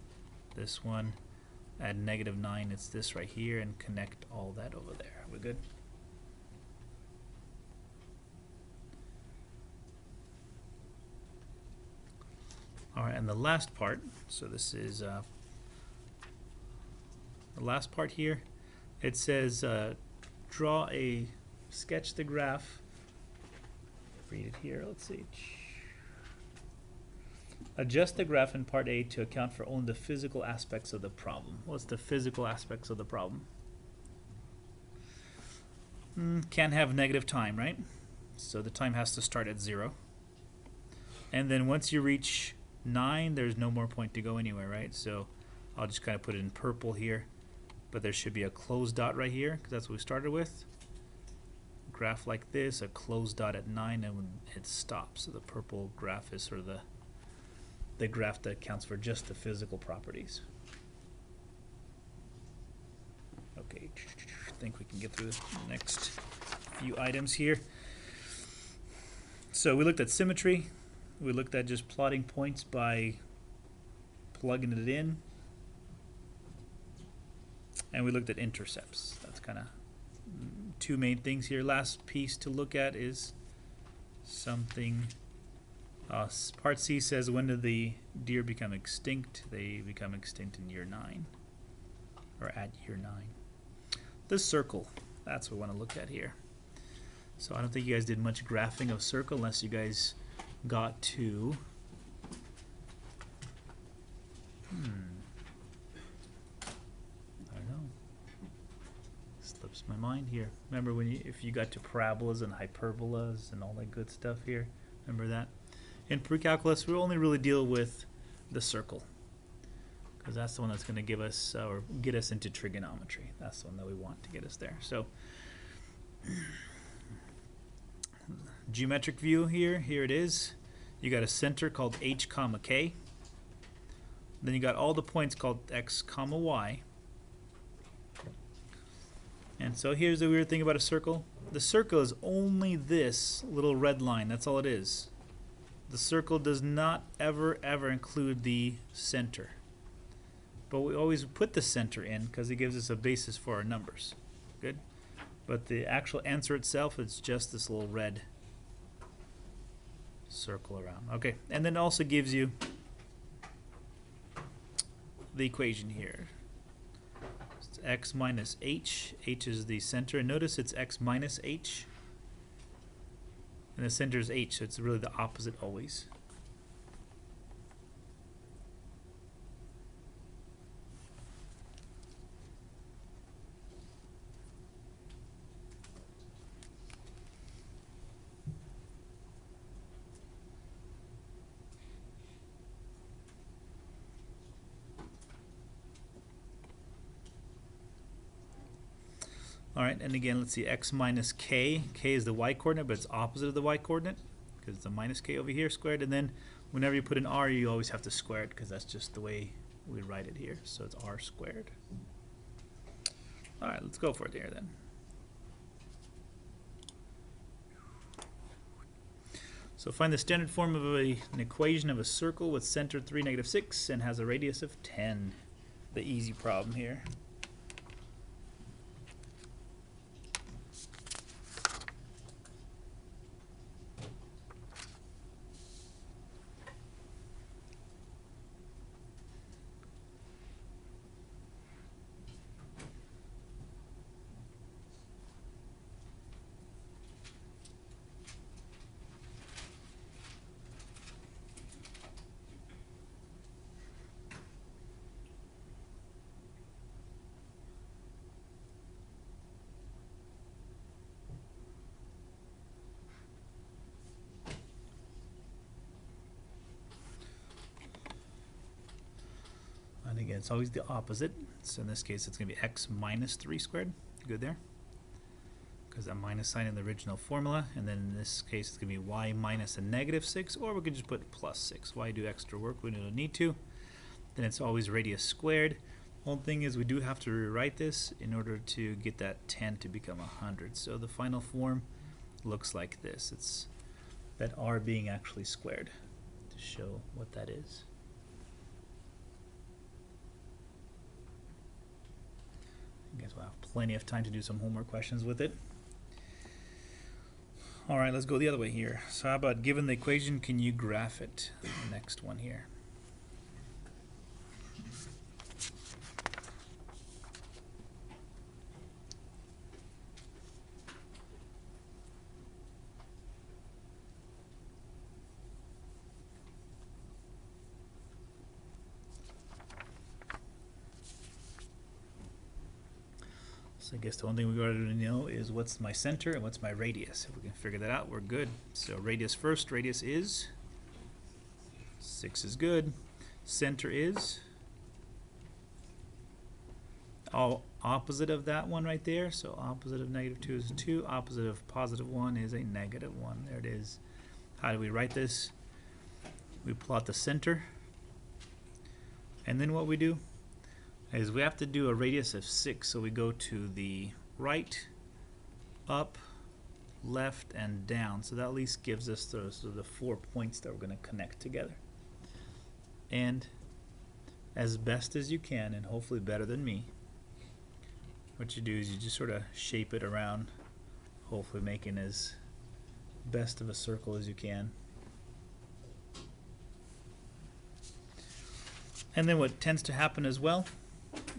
add -9. It's this right here, and connect all that over there. We're good? All right, and the last part, so this is the last part here. It says sketch the graph. Read it here, let's see. Adjust the graph in part A to account for only the physical aspects of the problem. What's the physical aspects of the problem? Can't have negative time, right? So the time has to start at 0. And then once you reach 9, there's no more point to go anywhere, right? So I'll just kind of put it in purple here, but there should be a closed dot right here because that's what we started with. Graph like this, a closed dot at 9, and when it stops. So the purple graph is sort of the graph that accounts for just the physical properties. Okay, I think we can get through the next few items here. So we looked at symmetry. We looked at just plotting points by plugging it in. And we looked at intercepts. That's kind of two main things here. Last piece to look at is something. Part C says, when do the deer become extinct? They become extinct in year 9, or at year 9. The circle, that's what we want to look at here. So I don't think you guys did much graphing of circle unless you guys got to I don't know, slips my mind here. Remember when if you got to parabolas and hyperbolas and all that good stuff here, remember that? In pre-calculus we only really deal with the circle because that's the one that's going to give us or get us into trigonometry. That's the one that we want to get us there. So geometric view here it is. You got a center called h comma k, then you got all the points called x comma y. And so here's the weird thing about a circle. The circle is only this little red line. That's all it is. The circle does not ever include the center, but we always put the center in because it gives us a basis for our numbers. Good. But the actual answer itself is just this little red circle around. Okay, and then it also gives you the equation here. It's x minus h. H is the center, and notice it's x minus h, and the center is h, so it's really the opposite always. All right, and again, let's see, x minus k. K is the y-coordinate, but it's opposite of the y-coordinate because it's a minus k over here squared. And then whenever you put an r, you always have to square it because that's just the way we write it here. So it's r squared. All right, let's go for it here then. So find the standard form of an equation of a circle with center 3, -6, and has a radius of 10. The easy problem here. And again, it's always the opposite. So in this case, it's going to be x minus 3 squared. Good there? Because that minus sign in the original formula. And then in this case, it's going to be y minus a -6, or we could just put plus 6. Why do extra work when we don't need to? Then it's always radius squared. One thing is we do have to rewrite this in order to get that 10 to become 100. So the final form looks like this. It's that r being actually squared to show what that is. I guess we'll have plenty of time to do some homework questions with it. All right, let's go the other way here. So how about given the equation, can you graph it? The next one here. So I guess the one thing we got to know is what's my center and what's my radius. If we can figure that out, we're good. So radius first. Radius is 6 is good. Center is all opposite of that one right there. So opposite of -2 is 2. Opposite of +1 is a -1. There it is. How do we write this? We plot the center. And then what we do is we have to do a radius of 6, so we go to the right, up, left, and down. So that at least gives us the 4 points that we're going to connect together. And as best as you can, and hopefully better than me, what you do is you just sort of shape it around, hopefully making as best of a circle as you can. And then what tends to happen as well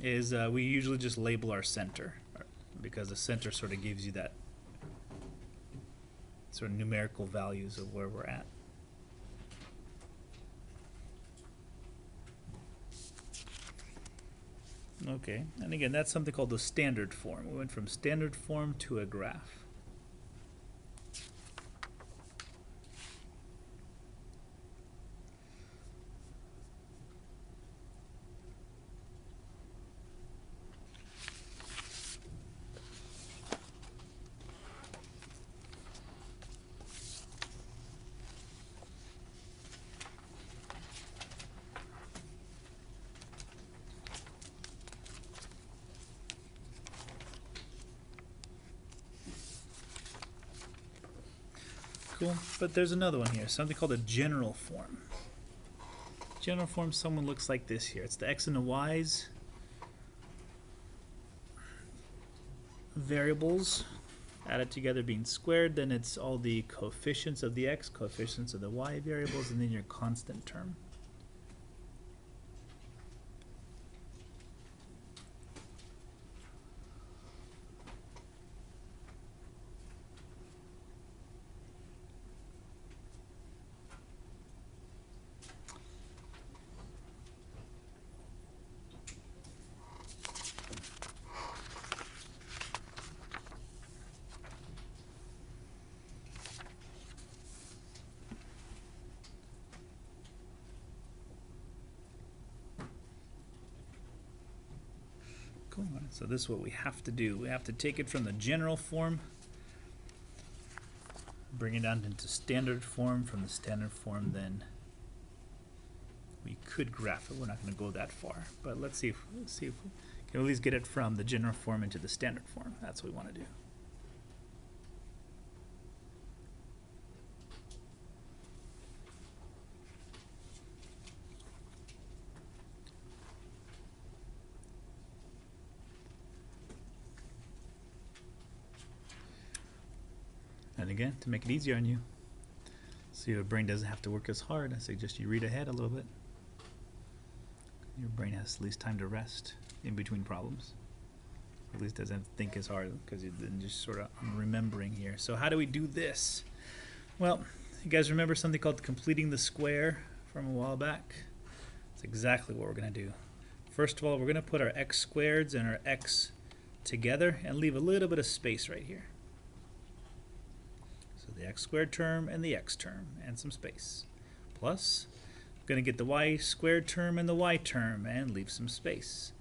is we usually just label our center, because the center sort of gives you that sort of numerical values of where we're at. Okay, and again, that's something called the standard form. We went from standard form to a graph. Cool, but there's another one here, something called a general form. General form, someone looks like this here. It's the x and the y's variables added together being squared, then it's all the coefficients of the x, coefficients of the y variables, and then your constant term. Cool. So this is what we have to do. We have to take it from the general form, bring it down into standard form. From the standard form, then we could graph it. We're not going to go that far, but let's see if we can at least get it from the general form into the standard form. That's what we want to do. And again, to make it easier on you, so your brain doesn't have to work as hard, I suggest you read ahead a little bit. Your brain has at least time to rest in between problems. Or at least doesn't think as hard, because you're then just sort of remembering here. So how do we do this? Well, you guys remember something called completing the square from a while back? That's exactly what we're going to do. First of all, we're going to put our x squareds and our x together and leave a little bit of space right here. So the x squared term and the x term and some space. Plus, we're going to get the y squared term and the y term and leave some space.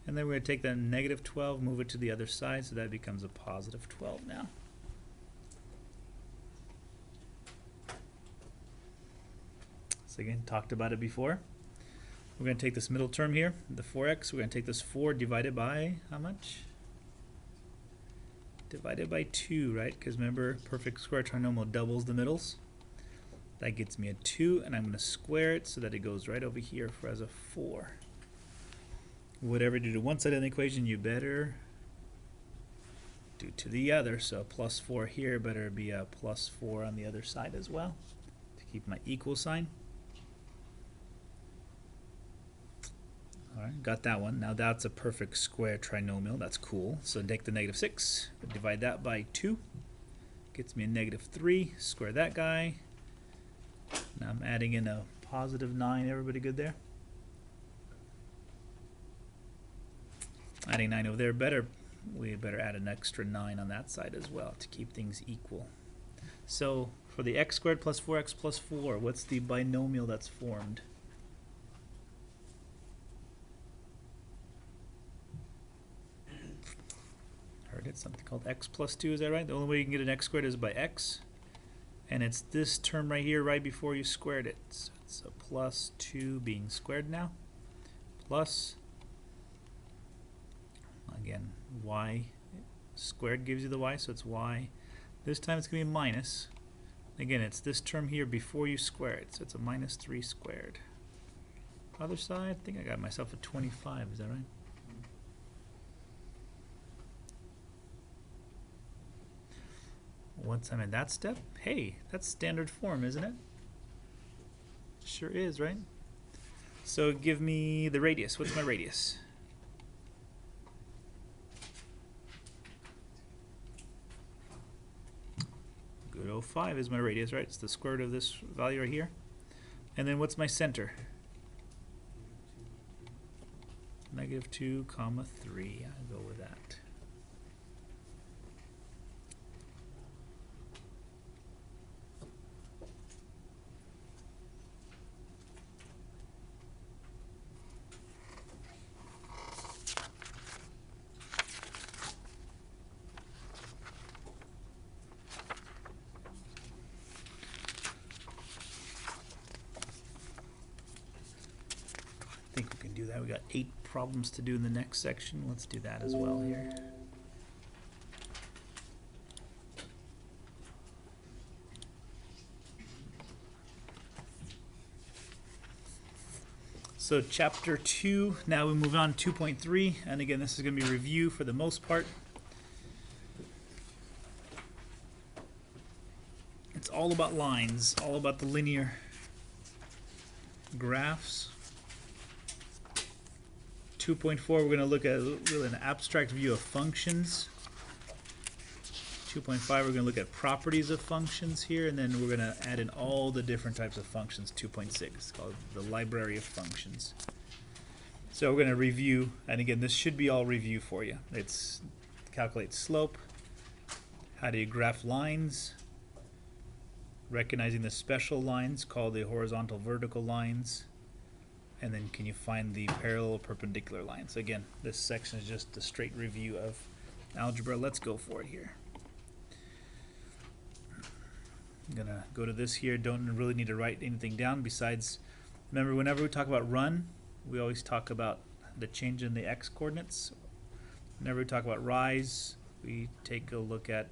And then we're going to take that negative 12, move it to the other side, so that becomes a positive 12 now. So again, talked about it before. We're going to take this middle term here, the 4x. We're going to take this 4 divided by how much? Divided by 2, right? Because remember, perfect square trinomial doubles the middles. That gets me a 2, and I'm going to square it so that it goes right over here for as a 4. Whatever you do to one side of the equation, you better do to the other. So plus 4 here better be a plus 4 on the other side as well, to keep my equal sign. Alright, got that one. Now that's a perfect square trinomial. That's cool. So take the negative 6, divide that by 2. Gets me a negative 3. Square that guy. Now I'm adding in a positive 9. Everybody good there? Adding 9 over there. We better add an extra 9 on that side as well to keep things equal. So for the x squared plus 4x plus 4, what's the binomial that's formed? Heard it, something called x plus 2, is that right? The only way you can get an x squared is by x. And it's this term right here right before you squared it. So it's a plus 2 being squared now. Plus, again, y squared gives you the y, so it's y. This time it's going to be minus. Again, it's this term here before you square it, so it's a minus 3 squared. Other side, I think I got myself a 25, is that right? Once I'm in that step, hey, that's standard form, isn't it? Sure is, right? So give me the radius. What's my radius? Good, 0.5 is my radius, right? It's the square root of this value right here. And then what's my center? Negative 2, comma 3. I'll go with that. I think we can do that. We got 8 problems to do in the next section. Let's do that as well here. So chapter 2, now we move on to 2.3, and again this is going to be review for the most part. It's all about lines, all about the linear graphs. 2.4, we're going to look at really an abstract view of functions. 2.5, we're going to look at properties of functions here, and then we're going to add in all the different types of functions. 2.6, it's called the library of functions. So we're going to review, and again, this should be all review for you. It's calculate slope, how do you graph lines, recognizing the special lines called the horizontal vertical lines, and then can you find the parallel perpendicular lines. Again, this section is just a straight review of algebra. Let's go for it here. I'm gonna go to this here. Don't really need to write anything down besides, remember whenever we talk about run, we always talk about the change in the x coordinates. Whenever we talk about rise, we take a look at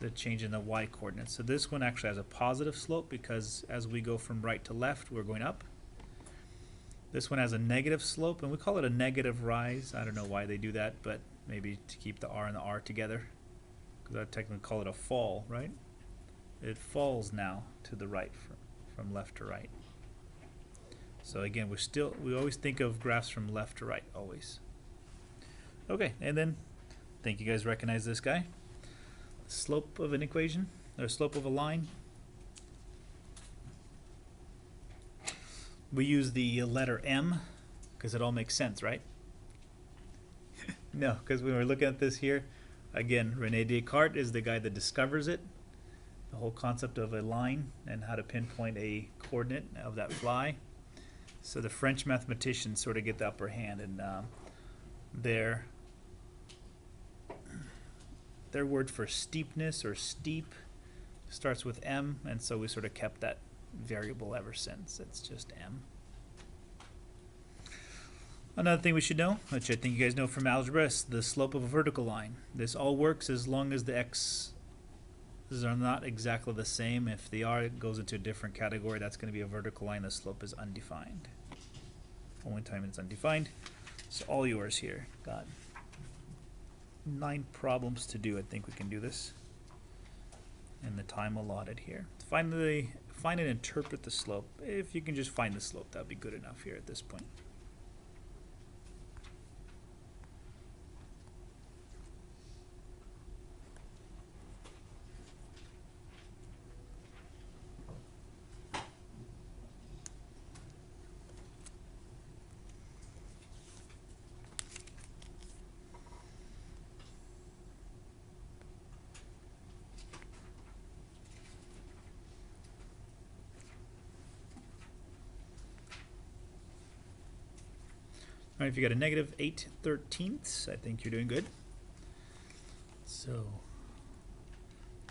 the change in the y coordinates. So this one actually has a positive slope because as we go from right to left, we're going up. This one has a negative slope, and we call it a negative rise. I don't know why they do that, but maybe to keep the r and the r together. because I technically call it a fall, right? It falls now to the right from left to right. So again, we always think of graphs from left to right, always. Okay, and then I think you guys recognize this guy. Slope of an equation, or slope of a line. We use the letter M because it all makes sense, right? No, because when we're looking at this here, again, René Descartes is the guy that discovers it, the whole concept of a line and how to pinpoint a coordinate of that fly. So the French mathematicians sort of get the upper hand, and their word for steepness or steep starts with M, and so we sort of kept that variable ever since. It's just M. Another thing we should know, which I think you guys know from algebra, is the slope of a vertical line. This all works as long as the x's are not exactly the same. If they are, it goes into a different category. That's going to be a vertical line. The slope is undefined. Only time it's undefined. So all yours here. Got 9 problems to do. I think we can do this in the time allotted here. Find and interpret the slope. If you can just find the slope, that would be good enough here at this point. All right, if you got a negative 8/13, I think you're doing good. So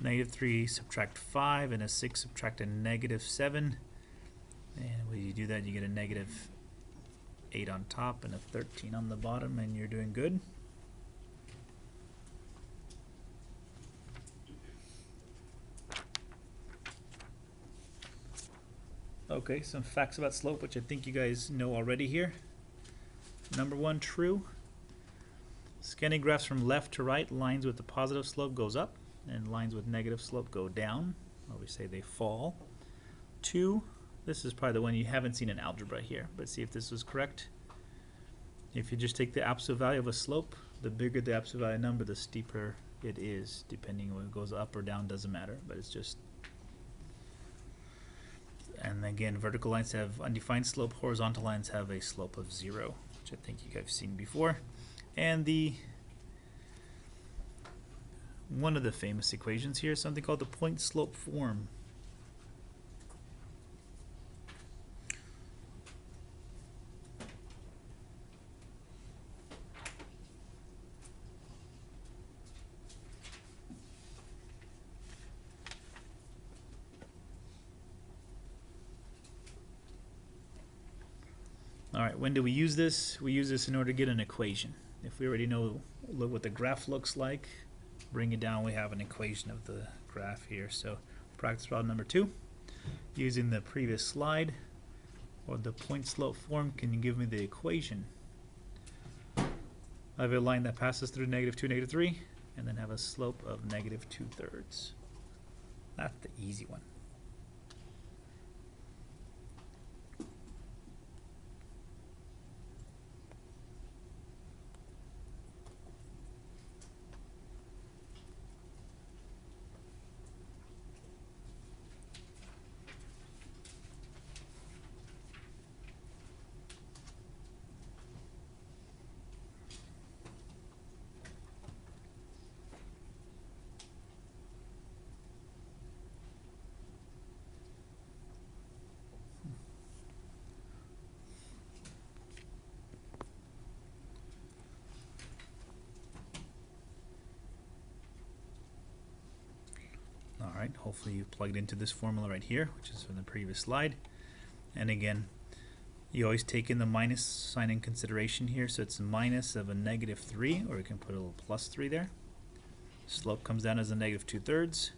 negative 3 subtract 5, and a 6 subtract a negative 7. And when you do that, you get a negative 8 on top and a 13 on the bottom, and you're doing good. Okay, some facts about slope, which I think you guys know already here. Number 1, true. Scanning graphs from left to right, lines with the positive slope goes up, and lines with negative slope go down. Or we say they fall. 2, this is probably the one you haven't seen in algebra here, but see if this was correct. If you just take the absolute value of a slope, the bigger the absolute value number, the steeper it is, depending on whether it goes up or down, doesn't matter, but it's just. And again, vertical lines have undefined slope, horizontal lines have a slope of 0, which I think you guys have seen before. And one of the famous equations here is something called the point slope form. Alright, when do we use this? We use this in order to get an equation. If we already know what the graph looks like, bring it down, we have an equation of the graph here. So practice problem number 2. Using the previous slide, or the point slope form, can you give me the equation? I have a line that passes through -2, -3, and then have a slope of -2/3. That's the easy one. Alright, hopefully you plugged into this formula right here, which is from the previous slide. And again, you always take in the minus sign in consideration here, so it's minus of a -3, or we can put a little +3 there. Slope comes down as a -2/3.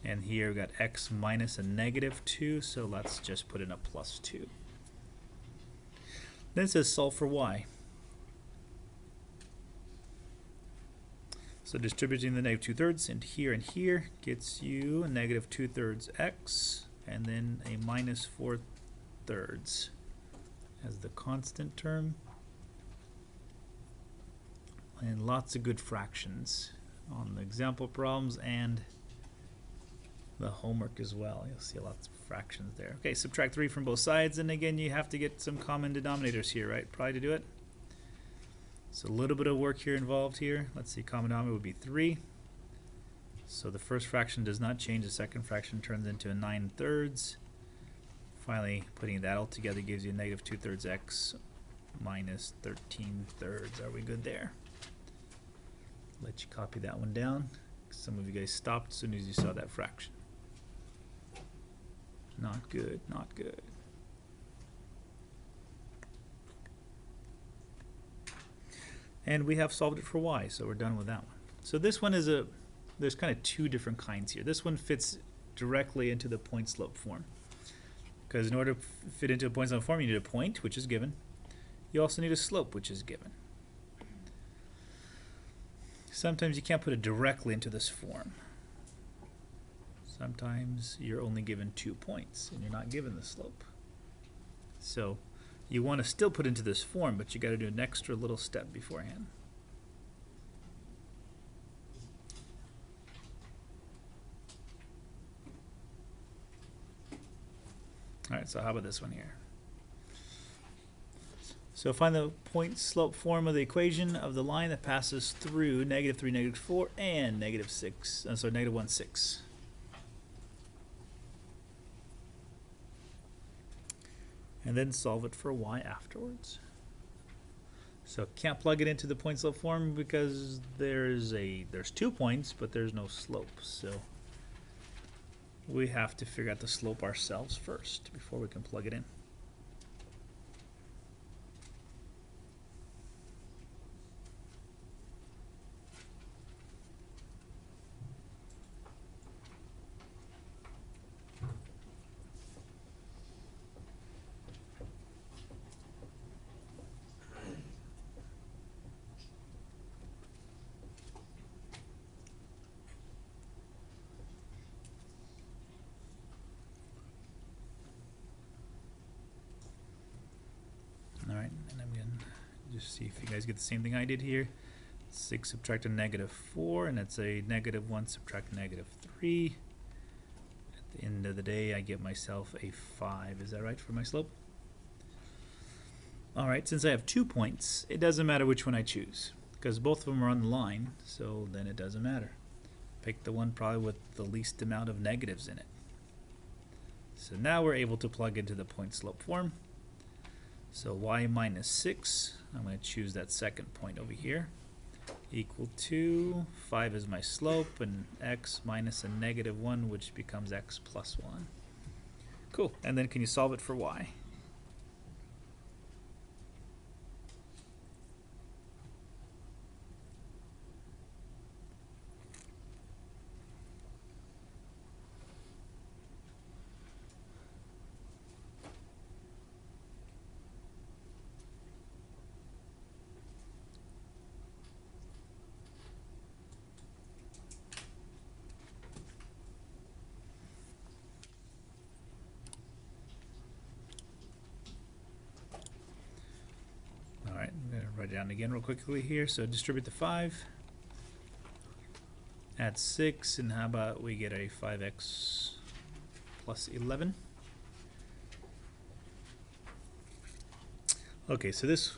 And here we've got x minus a -2, so let's just put in a +2. Then it says solve for y. So distributing the negative 2/3 into here and here gets you a negative 2/3 x, and then a minus 4/3 as the constant term. And lots of good fractions on the example problems and the homework as well. You'll see lots of fractions there. Okay, subtract 3 from both sides, and again you have to get some common denominators here, right? Probably to do it. So a little bit of work here involved here. Let's see, common denominator would be 3. So the first fraction does not change. The second fraction turns into a 9/3. Finally, putting that all together gives you a negative 2/3 x minus 13/3. Are we good there? Let you copy that one down. Some of you guys stopped as soon as you saw that fraction. Not good, not good. And we have solved it for y, so we're done with that one. So this one is there's kind of two different kinds here. This one fits directly into the point slope form. Because in order to fit into a point slope form, you need a point, which is given. You also need a slope, which is given. Sometimes you can't put it directly into this form. Sometimes you're only given 2 points and you're not given the slope. So you want to still put into this form, but you got to do an extra little step beforehand. Alright, so how about this one here? So find the point slope form of the equation of the line that passes through negative 3, negative 4, and negative 6. So negative 1, 6. And then solve it for y afterwards. So can't plug it into the point slope form because there's 2 points, but there's no slope. So we have to figure out the slope ourselves first before we can plug it in. Alright, and I'm going to just see if you guys get the same thing I did here. 6 subtract a negative 4, and it's a negative 1 subtract negative 3. At the end of the day, I get myself a 5. Is that right for my slope? Alright, since I have 2 points, it doesn't matter which one I choose, because both of them are on the line, so then it doesn't matter. Pick the one probably with the least amount of negatives in it. So now we're able to plug into the point slope form. So y minus 6, I'm going to choose that second point over here, equal to 5 is my slope, and x minus a negative 1, which becomes x plus 1. Cool. And then can you solve it for y? Alright, I'm going to write it down again real quickly here. So distribute the 5, add 6, and how about we get a 5x plus 11? Okay, so this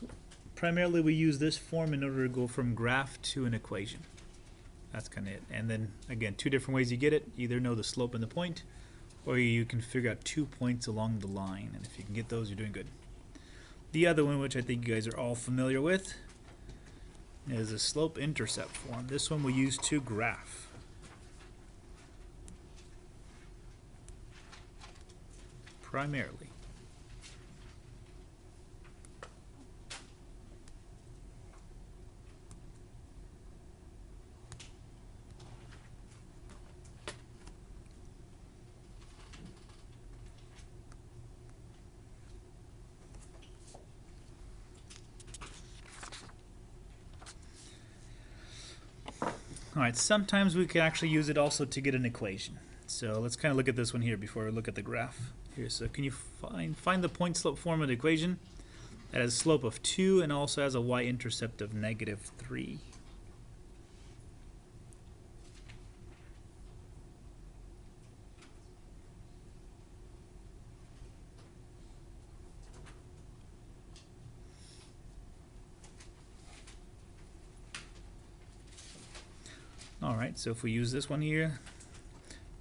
primarily we use this form in order to go from graph to an equation. That's kind of it. And then again, 2 different ways you get it. You either know the slope and the point, or you can figure out 2 points along the line. And if you can get those, you're doing good. The other one, which I think you guys are all familiar with, is a slope-intercept form. This one we use to graph. Primarily. All right, sometimes we can actually use it also to get an equation. So let's kind of look at this one here before we look at the graph. Here, so can you find the point slope form of the equation that has a slope of 2 and also has a y-intercept of -3? All right, so if we use this one here,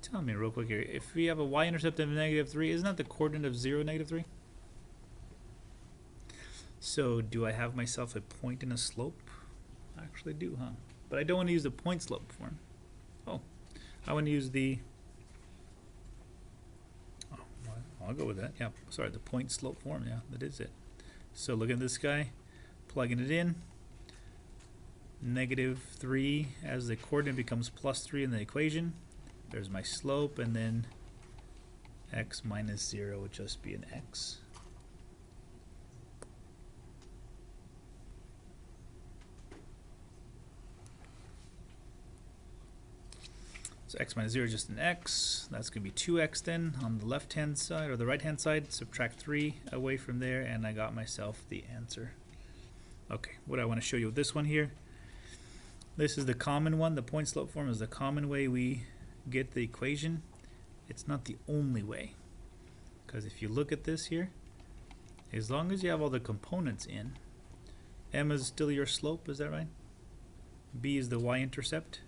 tell me real quick here, if we have a y-intercept of -3, isn't that the coordinate of 0, -3? So do I have myself a point and a slope? I actually do, huh? But I don't want to use the point slope form. Oh, I want to use the, oh, I'll go with that. Yeah, sorry, the point slope form. Yeah, that is it. So look at this guy, plugging it in. -3 as the coordinate becomes +3 in the equation. There's my slope, and then x minus 0 would just be an x. So x minus 0 is just an x. That's going to be 2x then on the left-hand side, or the right-hand side. Subtract 3 away from there, and I got myself the answer. Okay, what I want to show you with this one here. This is the common one. The point slope form is the common way we get the equation. It's not the only way. Because if you look at this here, as long as you have all the components in, m is still your slope, is that right? B is the y-intercept.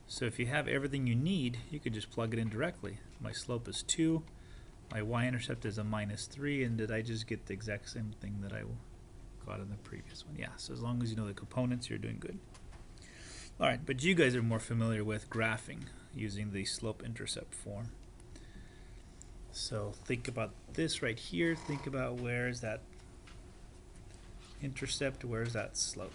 So if you have everything you need, you could just plug it in directly. My slope is 2, my y-intercept is a -3, and did I just get the exact same thing that I got in the previous one? Yeah, so as long as you know the components, you're doing good. Alright, but you guys are more familiar with graphing using the slope-intercept form. So think about this right here. Think about where is that intercept, where is that slope?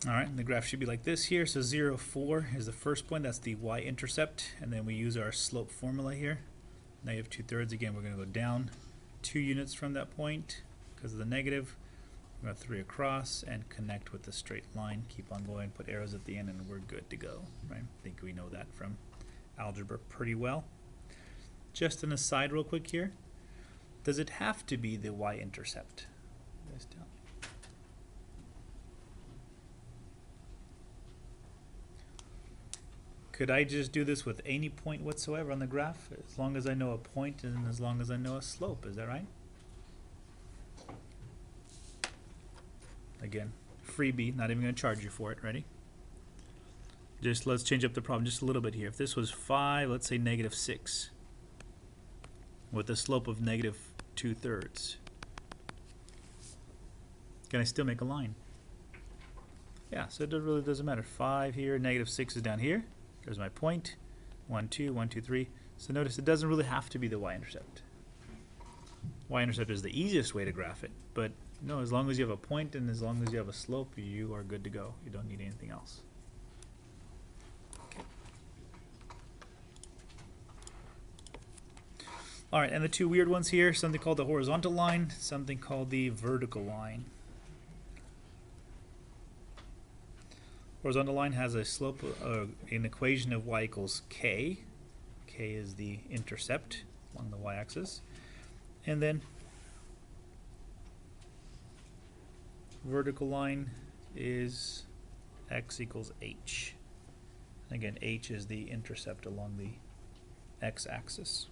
Alright, and the graph should be like this here. So 0, 4 is the first point. That's the y-intercept. And then we use our slope formula here. -2/3. Again, we're going to go down 2 units from that point because of the negative. We're going to 3 across and connect with the straight line. Keep on going, put arrows at the end, and we're good to go. Right? I think we know that from algebra pretty well. Just an aside real quick here. Does it have to be the y-intercept? Could I just do this with any point whatsoever on the graph, as long as I know a point and as long as I know a slope? Is that right? Again, freebie, not even going to charge you for it. Ready? Just let's change up the problem just a little bit here. If this was 5, let's say -6, with a slope of -2/3, can I still make a line? Yeah, so it really doesn't matter. 5 here, -6 is down here. There's my point. 1, 2, 1, 2, 3. So notice it doesn't really have to be the y-intercept. Y-intercept is the easiest way to graph it, but no, as long as you have a point and as long as you have a slope, you are good to go. You don't need anything else. Okay. All right, and the two weird ones here, something called the horizontal line, something called the vertical line. Horizontal line has a slope, an equation of y equals k. K is the intercept along the y-axis. And then vertical line is x equals h. Again, h is the intercept along the x-axis.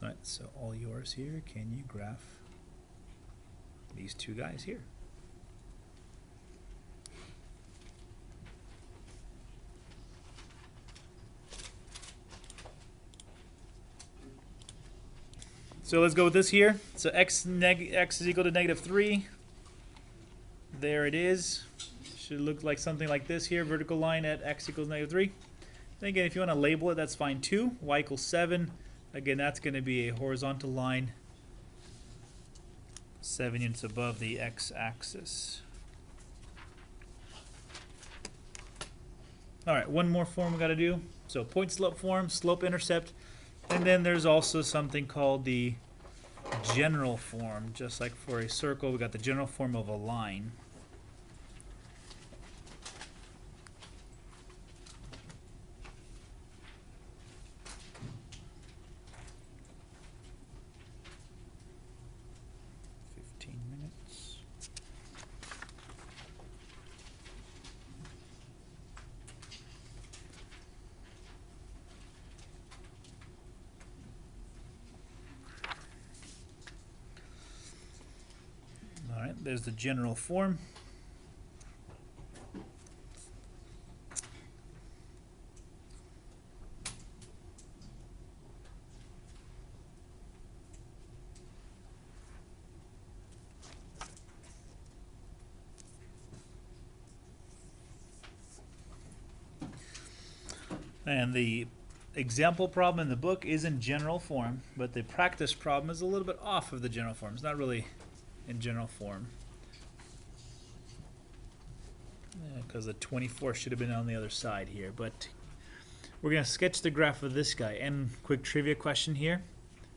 All right, so all yours here. Can you graph these two guys here? So let's go with this here. So x is equal to -3. There it is. Should look like something like this here. Vertical line at x equals -3. And again, if you want to label it, that's fine too. Y equals 7. Again, that's going to be a horizontal line 7 units above the x-axis. All right, one more form we got to do. So point slope form, slope intercept, and then there's also something called the general form. Just like for a circle, we got the general form of a line. There's the general form. And the example problem in the book is in general form, but the practice problem is a little bit off of the general form. It's not really in general form. Because the 24 should have been on the other side here. But we're going to sketch the graph of this guy. And quick trivia question here.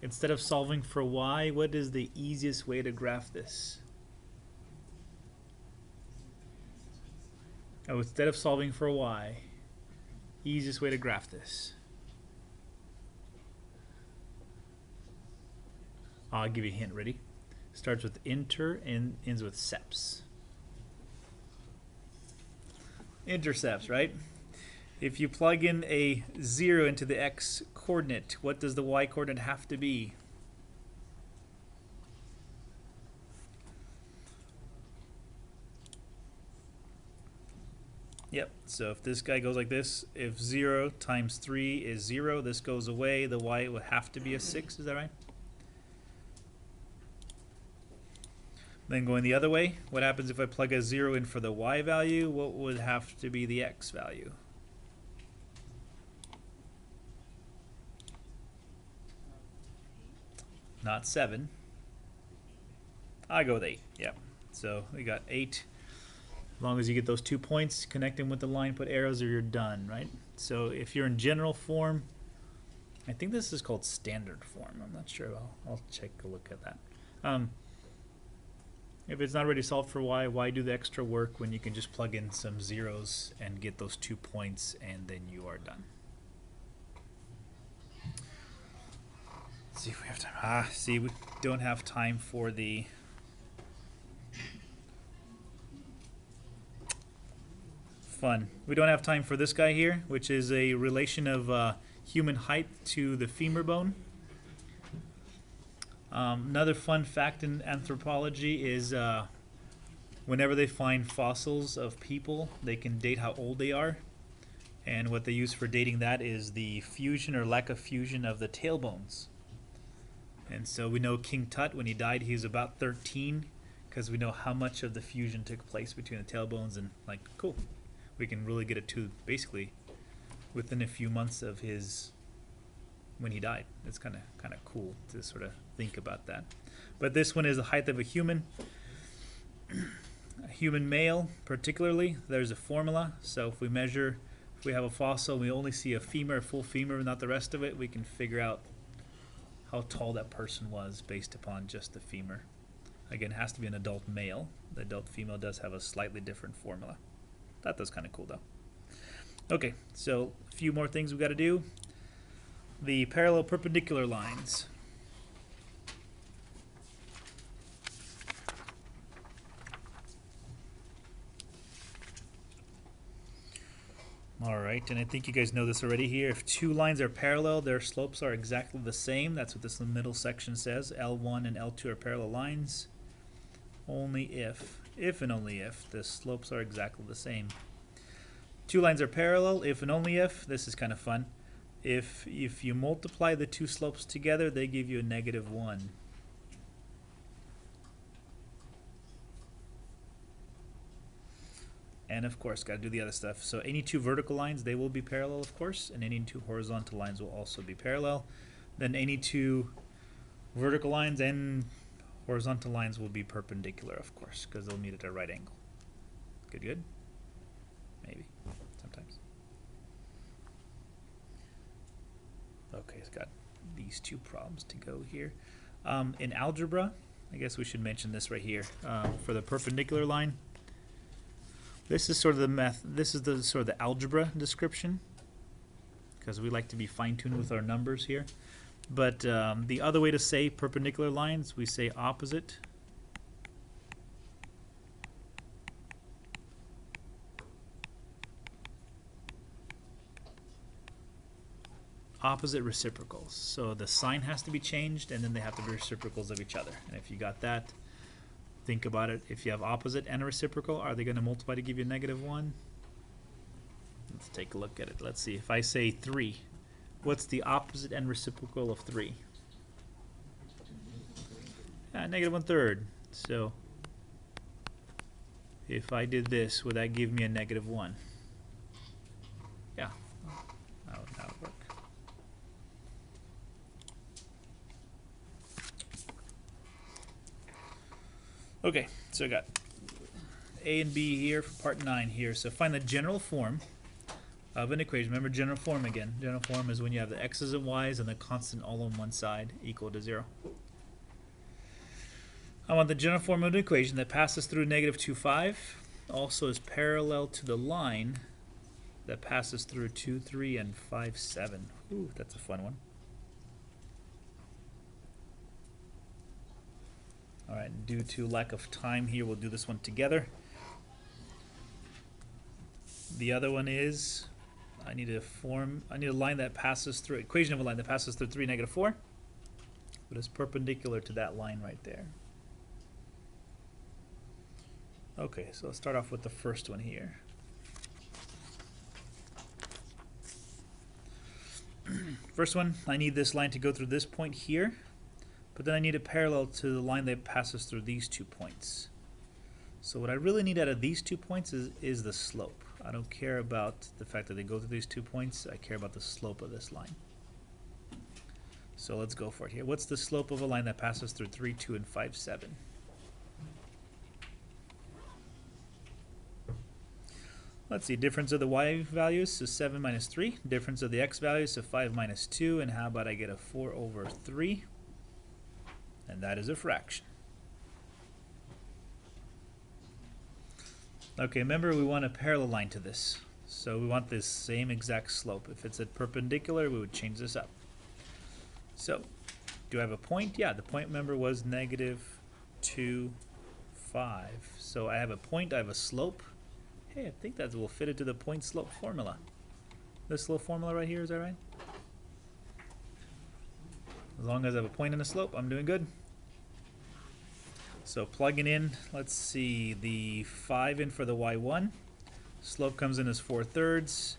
Instead of solving for y, what is the easiest way to graph this? Oh, instead of solving for y, easiest way to graph this. I'll give you a hint. Ready? Starts with inter and ends with seps. Intercepts, right? If you plug in a 0 into the x coordinate, what does the y coordinate have to be? Yep, so if this guy goes like this, if 0 times 3 is 0, this goes away, the y would have to be a 6, is that right? Then going the other way, what happens if I plug a 0 in for the y value? What would have to be the x value? Not 7. I go with 8. Yep. So we got 8. As long as you get those 2 points, connect them with the line, put arrows, or you're done, right? So if you're in general form, I think this is called standard form. I'm not sure. I'll check a look at that. If it's not already solved for y, why do the extra work when you can just plug in some zeros and get those 2 points and then you are done? Let's see if we have time. See, we don't have time for the fun. We don't have time for this guy here, which is a relation of human height to the femur bone. Another fun fact in anthropology is whenever they find fossils of people, they can date how old they are. And what they use for dating that is the fusion or lack of fusion of the tailbones. And so we know King Tut, when he died, he was about 13, because we know how much of the fusion took place between the tailbones. And like, cool, we can really get it to basically within a few months of his when he died. It's kind of cool to sort of think about that. But this one is the height of a human male particularly. There's a formula. So if we measure If we have a fossil, we only see a femur, a full femur, not the rest of it, we can figure out how tall that person was based upon just the femur. Again, it has to be an adult male. The adult female does have a slightly different formula. That was kind of cool, though. Okay, so a few more things we got to do. The parallel perpendicular lines. Alright, and I think you guys know this already here. If two lines are parallel, their slopes are exactly the same. That's what this middle section says. L1 and L2 are parallel lines. Only if and only if, the slopes are exactly the same. Two lines are parallel, if and only if, this is kind of fun. If you multiply the two slopes together, they give you a -1. And of course, got to do the other stuff. So any two vertical lines, they will be parallel, of course, and any two horizontal lines will also be parallel. Then any two vertical lines and horizontal lines will be perpendicular, of course, because they'll meet at a right angle. Good, good? Maybe, sometimes. Okay, it's got these two problems to go here. In algebra, I guess we should mention this right here. For the perpendicular line, this is sort of the this is the sort of the algebra description, because we like to be fine-tuned with our numbers here. But the other way to say perpendicular lines, we say opposite reciprocals. So the sign has to be changed, and then they have to be reciprocals of each other. And if you got that, think about it. If you have opposite and a reciprocal, are they going to multiply to give you a -1? Let's take a look at it. Let's see. If I say 3, what's the opposite and reciprocal of 3? -1/3. So if I did this, would that give me a -1? Yeah, that would work. Okay, so I got A and B here for part 9 here. So find the general form of an equation. Remember general form again. General form is when you have the x's and y's and the constant all on one side equal to 0. I want the general form of an equation that passes through -2, 5, also is parallel to the line that passes through 2, 3, and 5, 7. Ooh, that's a fun one. Alright, due to lack of time here, we'll do this one together. The other one is, I need a line that passes through, equation of a line that passes through 3, -4, but is perpendicular to that line right there. Okay, so let's start off with the first one here. First one, I need this line to go through this point here, but then I need it parallel to the line that passes through these 2 points. So what I really need out of these 2 points is the slope. I don't care about the fact that they go through these 2 points, I care about the slope of this line. So let's go for it here. What's the slope of a line that passes through 3, 2, and 5, 7? Let's see, difference of the y values, so 7 minus 3. Difference of the x values, so 5 minus 2. And how about I get a 4 over 3? And that is a fraction. Okay, remember we want a parallel line to this. So we want this same exact slope. If it's a perpendicular, we would change this up. So, do I have a point? Yeah, the point, remember, was -2, 5. So I have a point, I have a slope. Hey, I think that will fit into the point slope formula. This little formula right here, is that right? As long as I have a point and a slope, I'm doing good. So plugging in, let's see, the 5 in for the y1. Slope comes in as 4/3.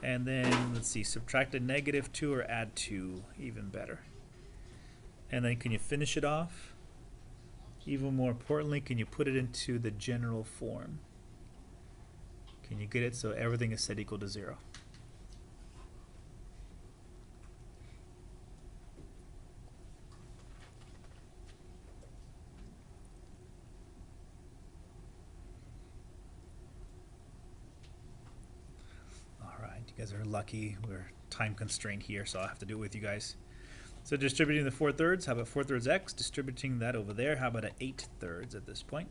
And then, let's see, subtract a -2 or add 2, even better. And then can you finish it off? Even more importantly, can you put it into the general form? Can you get it so everything is set equal to 0? Alright, You guys are lucky. We're time constrained here, so I'll have to do it with you guys. So distributing the 4/3, how about 4/3 x? Distributing that over there, how about an 8/3 at this point?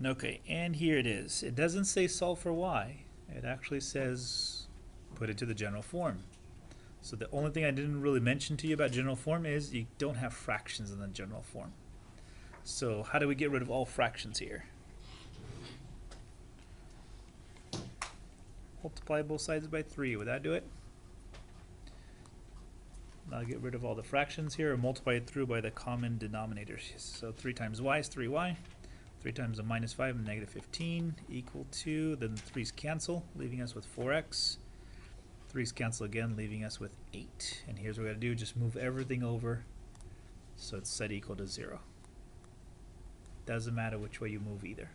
Okay, and here it is. It doesn't say solve for y. It actually says put it to the general form. So the only thing I didn't really mention to you about general form is you don't have fractions in the general form. So how do we get rid of all fractions here? Multiply both sides by 3. Would that do it? I'll get rid of all the fractions here, or multiply it through by the common denominators. So 3 times y is 3y. 3 times a minus 5 and negative 15 equal to, then the 3's cancel, leaving us with 4x. 3's cancel again, leaving us with 8. And here's what we're going to do, just move everything over so it's set equal to 0. Doesn't matter which way you move either.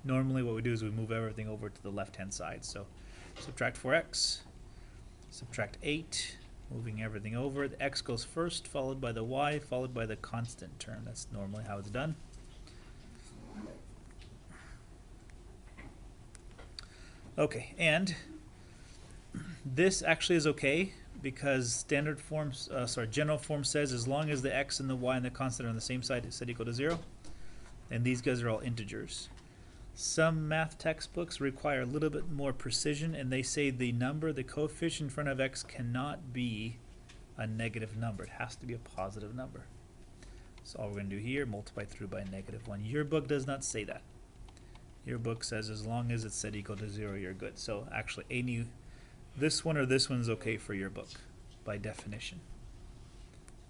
Normally what we do is we move everything over to the left-hand side. So subtract 4x, subtract 8, moving everything over. The x goes first, followed by the y, followed by the constant term. That's normally how it's done. Okay, and this actually is okay because standard forms, general form says as long as the x and the y and the constant are on the same side, it's set equal to 0. And these guys are all integers. Some math textbooks require a little bit more precision, and they say the number, the coefficient in front of x cannot be a negative number. It has to be a positive number. So all we're going to do here, multiply through by -1. Your book does not say that. Your book says as long as it's set equal to 0, you're good. So actually, this one or this one's okay for your book, by definition.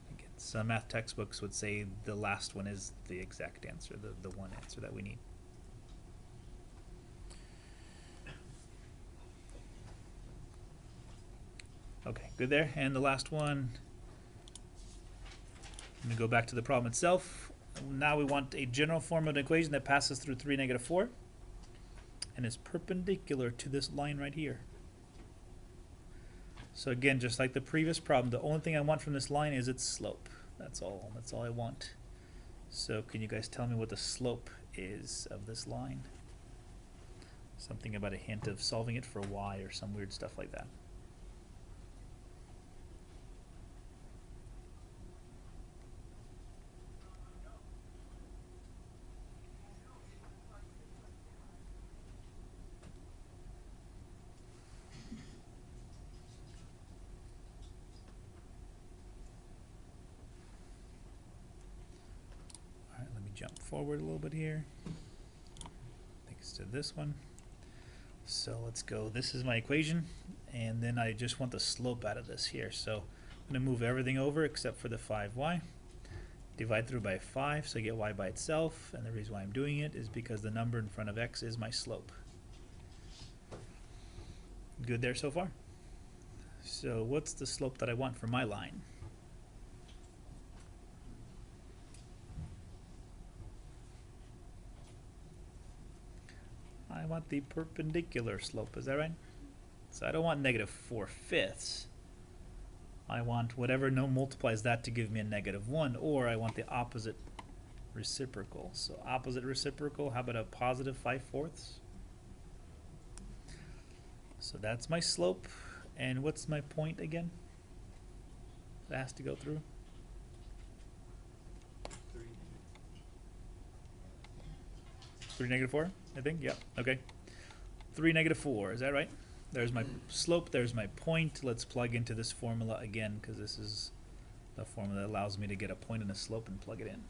Again, some math textbooks would say the last one is the exact answer, the one answer that we need. Okay, good there. And the last one, I'm going to go back to the problem itself. Now we want a general form of an equation that passes through 3, -4, and is perpendicular to this line right here. So again, just like the previous problem, the only thing I want from this line is its slope. That's all I want. So can you guys tell me what the slope is of this line? Something about a hint of solving it for y or some weird stuff like that. Jump forward a little bit here. Thanks to this one. So let's go. This is my equation, and then I just want the slope out of this here. So I'm going to move everything over except for the 5y. Divide through by 5, so I get y by itself. And the reason why I'm doing it is because the number in front of x is my slope. Good there so far? So what's the slope that I want for my line? I want the perpendicular slope, is that right? So I don't want -4/5. I want whatever multiplies that to give me a -1, or I want the opposite reciprocal. So opposite reciprocal, how about a positive 5/4? So that's my slope, and what's my point again? That has to go through? 3 -4, I think, yeah, okay. 3 -4, is that right? There's my slope, there's my point. Let's plug into this formula again, because this is the formula that allows me to get a point and a slope and plug it in.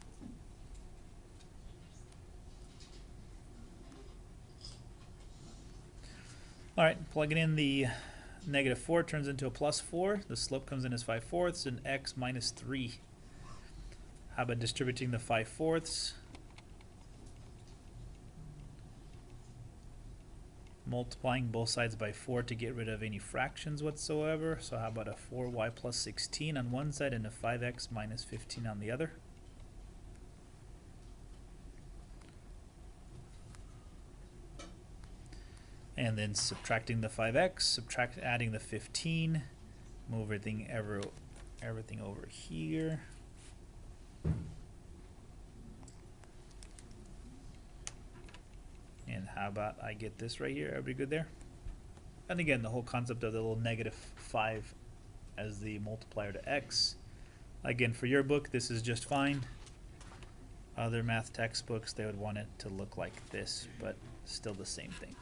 Alright, plugging in the -4 turns into a +4. The slope comes in as 5/4, and x minus 3. How about distributing the 5/4? Multiplying both sides by 4 to get rid of any fractions whatsoever. So how about a 4y plus 16 on one side and a 5x minus 15 on the other? And then subtracting the 5x, adding the 15, move everything over here. And how about I get this right here? Everybody good there? And again, the whole concept of the little -5 as the multiplier to x. Again, for your book, this is just fine. Other math textbooks, they would want it to look like this, but still the same thing.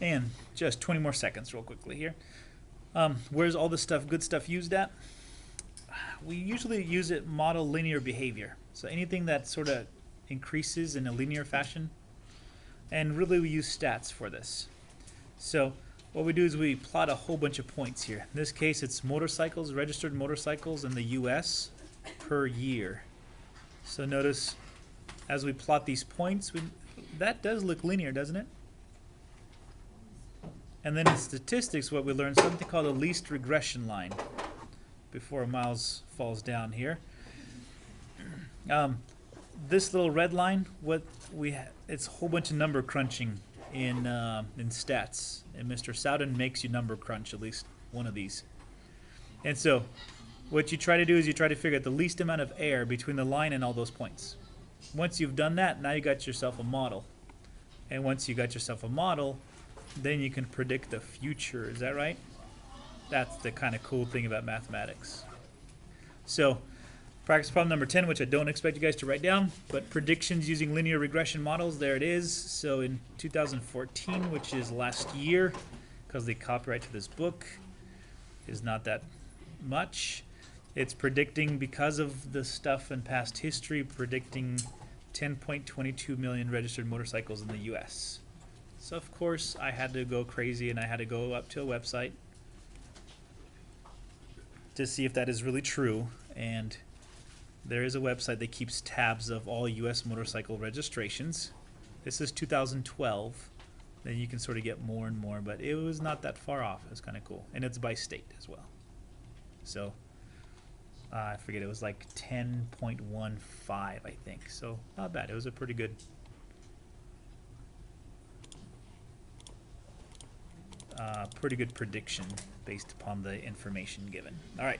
And just 20 more seconds real quickly here. Where's all this stuff, good stuff used at? We usually use it model linear behavior. So anything that sort of increases in a linear fashion. And really we use stats for this. So what we do is we plot a whole bunch of points here. In this case it's motorcycles, registered motorcycles in the US per year. So notice as we plot these points, that does look linear, doesn't it? And then in statistics, what we learned, something called a least regression line. Before Miles falls down here, this little red line, it's a whole bunch of number crunching in stats, and Mr. Sowden makes you number crunch at least one of these. And so, what you try to do is you try to figure out the least amount of error between the line and all those points. Once you've done that, now you got yourself a model, and once you got yourself a model, then you can predict the future. Is that right? That's the kind of cool thing about mathematics. So, practice problem number 10, which I don't expect you guys to write down, but predictions using linear regression models, there it is. So in 2014, which is last year, because the copyright to this book is not that much, it's predicting, because of the stuff in past history, predicting 10.22 million registered motorcycles in the US. So of course I had to go crazy and I had to go up to a website to see if that is really true, and there is a website that keeps tabs of all US motorcycle registrations. This is 2012. Then you can sort of get more and more, but it was not that far off. It was kind of cool, and it's by state as well. So I forget, it was like 10.15 I think, so not bad. It was a pretty good prediction based upon the information given. All right.